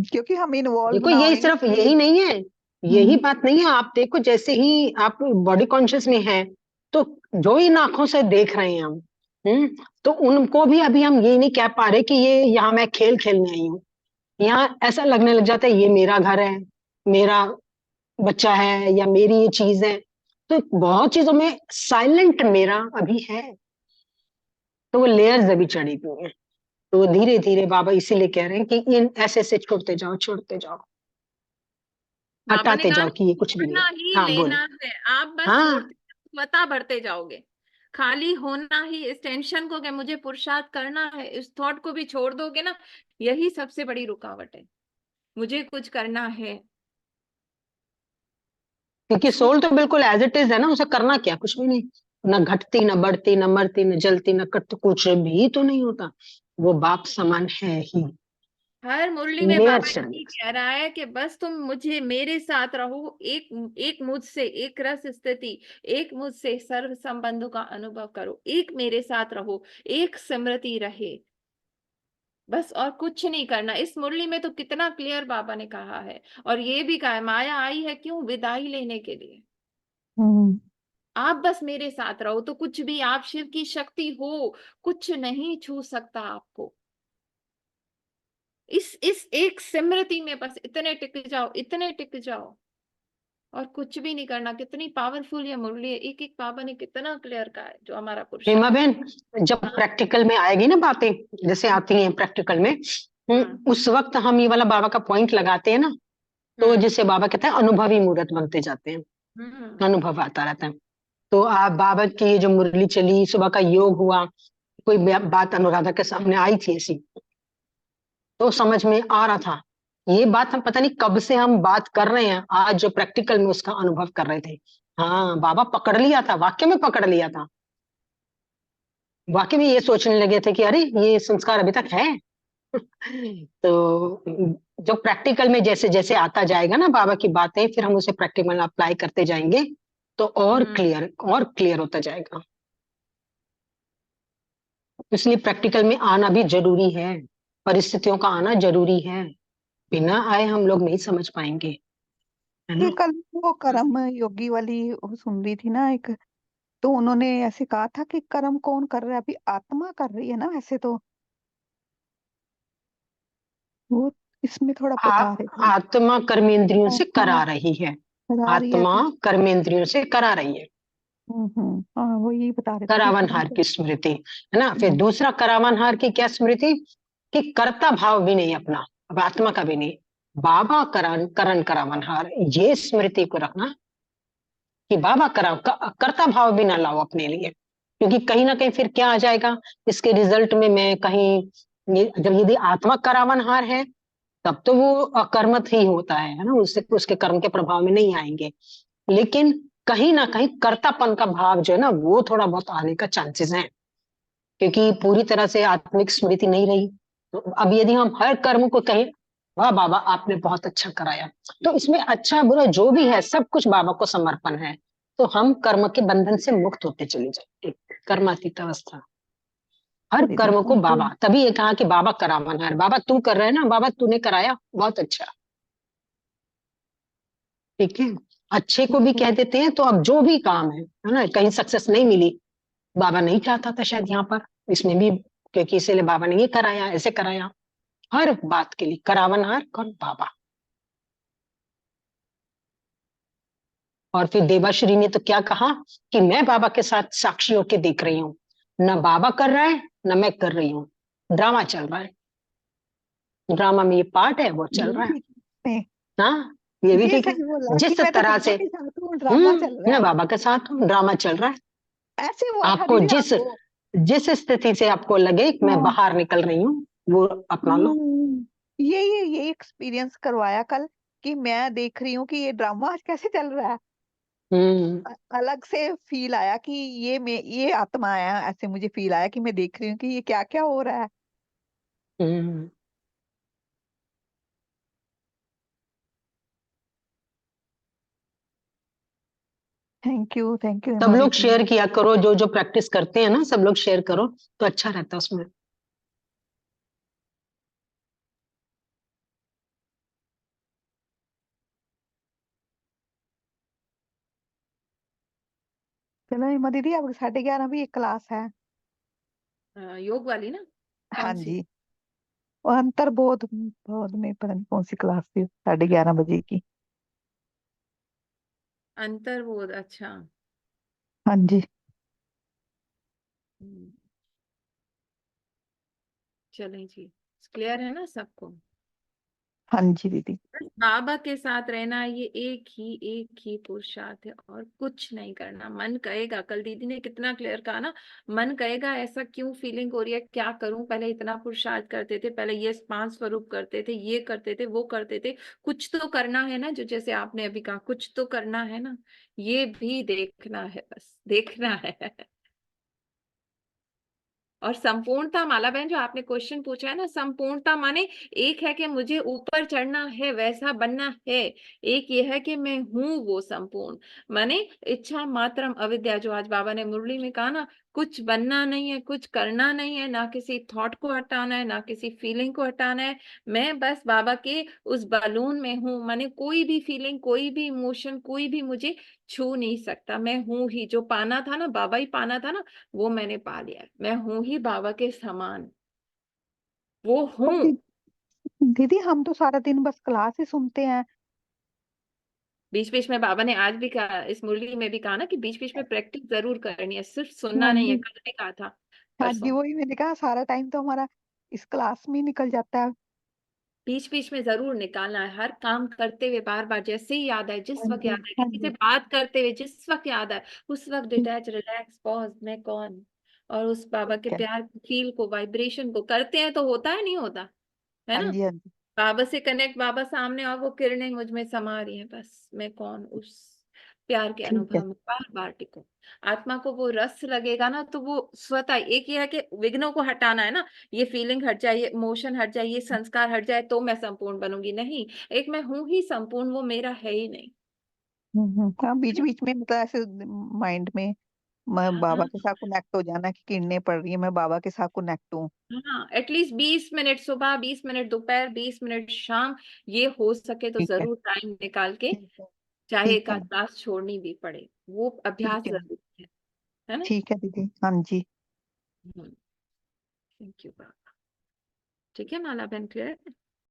क्योंकि हम इन्वॉल्व देखो ना यही होएंगे सिर्फ इसलिए। यही नहीं है, यही हम्म बात नहीं है। आप देखो जैसे ही आप बॉडी कॉन्शियस में हैं, तो जो इन आंखों से देख रहे हैं हम, हम्म, तो उनको भी अभी हम ये नहीं कह पा रहे कि ये यहाँ मैं खेल खेलने आई हूँ। यहाँ ऐसा लगने लग जाता है ये मेरा घर है, मेरा बच्चा है, या मेरी ये चीज है। तो बहुत चीजों में साइलेंट मेरा अभी है। तो वो लेयर्स अभी चढ़ी हुई है। तो धीरे धीरे बाबा इसीलिए कह रहे हैं कि इन ऐसे ऐसे छोड़ते जाओ, बाबा ने हटाते कहा जाओ ना, कि ये कुछ भी नहीं छोड़ना है। ही हाँ बोले। लेना है, आप बस हाँ, छोड़ते स्वतः बढ़ते जाओगे। खाली होना ही, इस टेंशन को कि मुझे पुरुषार्थ करना है, इस थॉट को भी छोड़ दोगे ना, यही सबसे बड़ी रुकावट है। मुझे कुछ करना है। क्योंकि इसको सोल तो बिल्कुल एज इट इज है ना, उसे करना क्या, कुछ भी नहीं। न घटती, न बढ़ती, न मरती, न जलती, न कटती, कुछ भी तो नहीं होता। वो बाप समान है ही। हर मुरली में लेयर बाबा चढ़। यही कह रहा है कि बस तुम मुझे मेरे साथ रहो, एक एक मुझसे एक रस स्थिति, एक मुझसे सर्व संबंधों का अनुभव करो, एक मेरे साथ रहो, एक स्मृति रहे, बस और कुछ नहीं करना। इस मुरली में तो कितना क्लियर बाबा ने कहा है। और ये भी कहा है, माया आई है क्यों? विदाई लेने के लिए। हम्म आप बस मेरे साथ रहो तो कुछ भी, आप शिव की शक्ति हो, कुछ नहीं छू सकता आपको। इस एक स्मृति में बस इतने टिक जाओ, इतने टिक जाओ, और कुछ भी नहीं करना। कितनी पावरफुल ये मुरली है, एक एक बाबा ने कितना क्लियर कहा है, जो हमारा हेमा पुरुषार्थ। बहन, जब हाँ प्रैक्टिकल में आएगी ना बातें, जैसे आती हैं प्रैक्टिकल में, हाँ उस वक्त हम ये वाला बाबा का पॉइंट लगाते हैं ना, तो हाँ जिसे बाबा कहते हैं अनुभवी मूर्त बनते जाते हैं, हम्म अनुभव आता रहता है। तो आप बाबा की ये जो मुरली चली, सुबह का योग हुआ, कोई बात अनुराधा के सामने आई थी ऐसी, तो समझ में आ रहा था ये बात, हम पता नहीं कब से हम बात कर रहे हैं, आज जो प्रैक्टिकल में उसका अनुभव कर रहे थे। हाँ, बाबा पकड़ लिया था, वाक्य में पकड़ लिया था। वाकई में ये सोचने लगे थे कि अरे ये संस्कार अभी तक है। तो जो प्रैक्टिकल में जैसे जैसे आता जाएगा ना बाबा की बातें, फिर हम उसे प्रैक्टिकल में अप्लाई करते जाएंगे, तो हम्म और क्लियर होता जाएगा। इसलिए प्रैक्टिकल में आना भी जरूरी है, परिस्थितियों का आना जरूरी है। बिना आए हम लोग नहीं समझ पाएंगे, है ये ना। कल वो कर्म योगी वाली वो सुन रही थी ना एक, तो उन्होंने ऐसे कहा था कि कर्म कौन कर रहा है, अभी आत्मा कर रही है ना वैसे तो। वो इसमें थोड़ा बता रहे थे। आत्मा कर्मेंद्रियों से हाँ करा रही है। बता रही है आत्मा कि कर्मेंद्रियों से करा रही है। हाँ वो यही बता रहे थे कि कर्म करावनहार तो। की स्मृति, है ना। फिर हम्म, दूसरा करावनहार की क्या स्मृति, कि कर्ता भाव भी नहीं अपना, अब आत्मा का भी नहीं। बाबा करण करण करावनहार, ये स्मृति को रखना कि बाबा कर्ता भाव भी ना लाओ अपने लिए। क्योंकि कहीं ना कहीं फिर क्या आ जाएगा, इसके रिजल्ट में मैं कहीं जब यदि आत्मा करावनहार है, तब तो वो अकर्मत ही होता है ना, उससे उसके कर्म के प्रभाव में नहीं आएंगे। लेकिन कहीं ना कहीं कर्तापन का भाव जो है ना, वो थोड़ा बहुत आने का चांसेस है, क्योंकि पूरी तरह से आत्मिक स्मृति नहीं रही। तो अब यदि हम हर कर्म को कहें वाह बाबा आपने बहुत अच्छा कराया, तो इसमें अच्छा बुरा जो भी है सब कुछ बाबा को समर्पण है, तो हम कर्म के बंधन से मुक्त होते चले जाएंगे। कर्मातीत अवस्था, हर अरे कर्म को देखो तो। बाबा, तभी ये कहा कि बाबा करावनहार है। बाबा तू कर रहा है ना, बाबा तूने कराया बहुत अच्छा, ठीक है। अच्छे को भी कह देते हैं, तो अब जो भी काम है ना, कहीं सक्सेस नहीं मिली, बाबा नहीं चाहता था शायद यहाँ पर, इसमें भी, क्योंकि इसीलिए बाबा ने ये कराया, ऐसे कराया, हर बात के लिए करावनहार कौन? बाबा। और फिर देवाश्री ने तो क्या कहा कि मैं बाबा के साथ साक्षी होके देख रही हूँ, न बाबा कर रहा है न मैं कर रही हूँ, ड्रामा चल रहा है, ड्रामा में ये पार्ट है वो ये चल भी रहा है। ठीक है। हाँ, ये भी ये ठीक है। सही बोला कि जिस मैं तो तरह बाबा से, के साथ हूँ, ड्रामा चल रहा मैं है। बाबा के साथ हूँ, ड्रामा चल रहा है। ऐसे हुआ था आपको दीदी जिस आपको? जिस स्थिति से आपको लगे कि मैं हाँ। बाहर निकल रही हूँ, वो अपना लो। ये एक्सपीरियंस करवाया कल कि मैं देख रही हूँ कि ये ड्रामा आज कैसे चल रहा है। हम्म। अलग से फील आया कि ये आत्मा आया, ऐसे मुझे फील आया कि मैं देख रही हूँ कि ये क्या क्या हो रहा है। हम्म। थैंक यू सब हेमा लोग दीदी। शेयर किया करो, जो जो प्रैक्टिस करते हैं ना, सब लोग शेयर करो तो अच्छा रहता है उसमें। चलो हेमा दीदी, अब 11:30 भी एक क्लास है। योग वाली ना? हाँ कौन सी? जी। वो अंतर्बोध बोध में पता नहीं कौन सी क्लास थी, 11:30 बजे की। अंतर्बोध, अच्छा। हाँ जी। हम्म, चलें जी। क्लियर है ना सबको? हाँ जी दीदी। बस बाबा के साथ रहना, ये एक ही पुरुषार्थ है, और कुछ नहीं करना। मन कहेगा, कल दीदी ने कितना क्लियर कहा ना, मन कहेगा ऐसा क्यों फीलिंग हो रही है, क्या करूं, पहले इतना पुरुषार्थ करते थे, पहले ये 5 स्वरूप करते थे, ये करते थे, वो करते थे, कुछ तो करना है ना, जो जैसे आपने अभी कहा, कुछ तो करना है ना, ये भी देखना है, बस देखना है। और संपूर्णता, माला बहन, जो आपने क्वेश्चन पूछा है ना, संपूर्णता माने एक है कि मुझे ऊपर चढ़ना है, वैसा बनना है, एक ये है कि मैं हूं वो संपूर्ण। माने इच्छा मात्रम अविद्या, जो आज बाबा ने मुरली में कहा ना, कुछ बनना नहीं है, कुछ करना नहीं है, ना किसी थॉट को हटाना है, ना किसी फीलिंग को हटाना है। मैं बस बाबा के उस बलून में हूं, माने कोई भी फीलिंग, कोई भी इमोशन, कोई भी मुझे छू नहीं सकता। मैं हूं ही, जो पाना था ना, बाबा ही पाना था ना, वो मैंने पा लिया है। मैं हूं ही बाबा के समान, वो पर हूं। दीदी हम तो सारा दिन बस क्लास ही सुनते हैं। बीच बीच में बाबा ने आज भी कहा, इस मुरली में भी कहा ना, कि बीच बीच में प्रैक्टिस जरूर करनी है, सिर्फ सुनना हाँ नहीं है। जी। कल भी कहा था, हाँ जी, परसों। वही मैंने कहा सारा टाइम तो हमारा इस क्लास में ही निकल जाता है। बीच बीच में जरूर निकालना है, हर काम करते हुए बार बार, जैसे ही याद आए, जिस हाँ वक्त जी। याद आए, हाँ किसी से जी। बात करते हुए जिस वक्त याद आए, उस वक्त डिटैच, रिलैक्स, पॉज, मैं कौन, और उस बाबा के ठीक है। प्यार फील को, वाइब्रेशन को करते हैं, तो होता है, नहीं होता है हाँ ना? जी। हाँ जी। बाबा से कनेक्ट, बाबा सामने, और वो किरणें मुझ में समा रही हैं, बस मैं कौन, उस प्यार के ठीक है। अनुभव में बार बार टिको। आत्मा को वो रस लगेगा ना, तो वो स्वतः, एक ये है कि विघ्नों को हटाना है ना, ये फीलिंग हट जाए, ये इमोशन हट जाए, ये संस्कार हट जाए, तो मैं संपूर्ण बनूंगी, नहीं। एक मैं हूं ही संपूर्ण, वो मेरा है ही नहीं। हाँ, है बीच ना? बीच में मतलब ऐसे माइंड में मैं बाबा हाँ, के साथ कनेक्ट हो जाना कि किरणें पड़ रही है, मैं बाबा के साथ कनेक्ट हूँ। हाँ, एटलीस्ट 20 मिनट सुबह, 20 मिनट दोपहर, 20 मिनट शाम, ये हो सके तो ठीक है। जरूर टाइम निकाल के, ठीक है। चाहे ठीक एक है। आध क्लास छोड़नी भी पड़े, वो अभ्यास ठीक है। जरूरी है ना? ठीक है दीदी। हाँ जी। Thank you. ठीक है माला बहन, क्लियर है?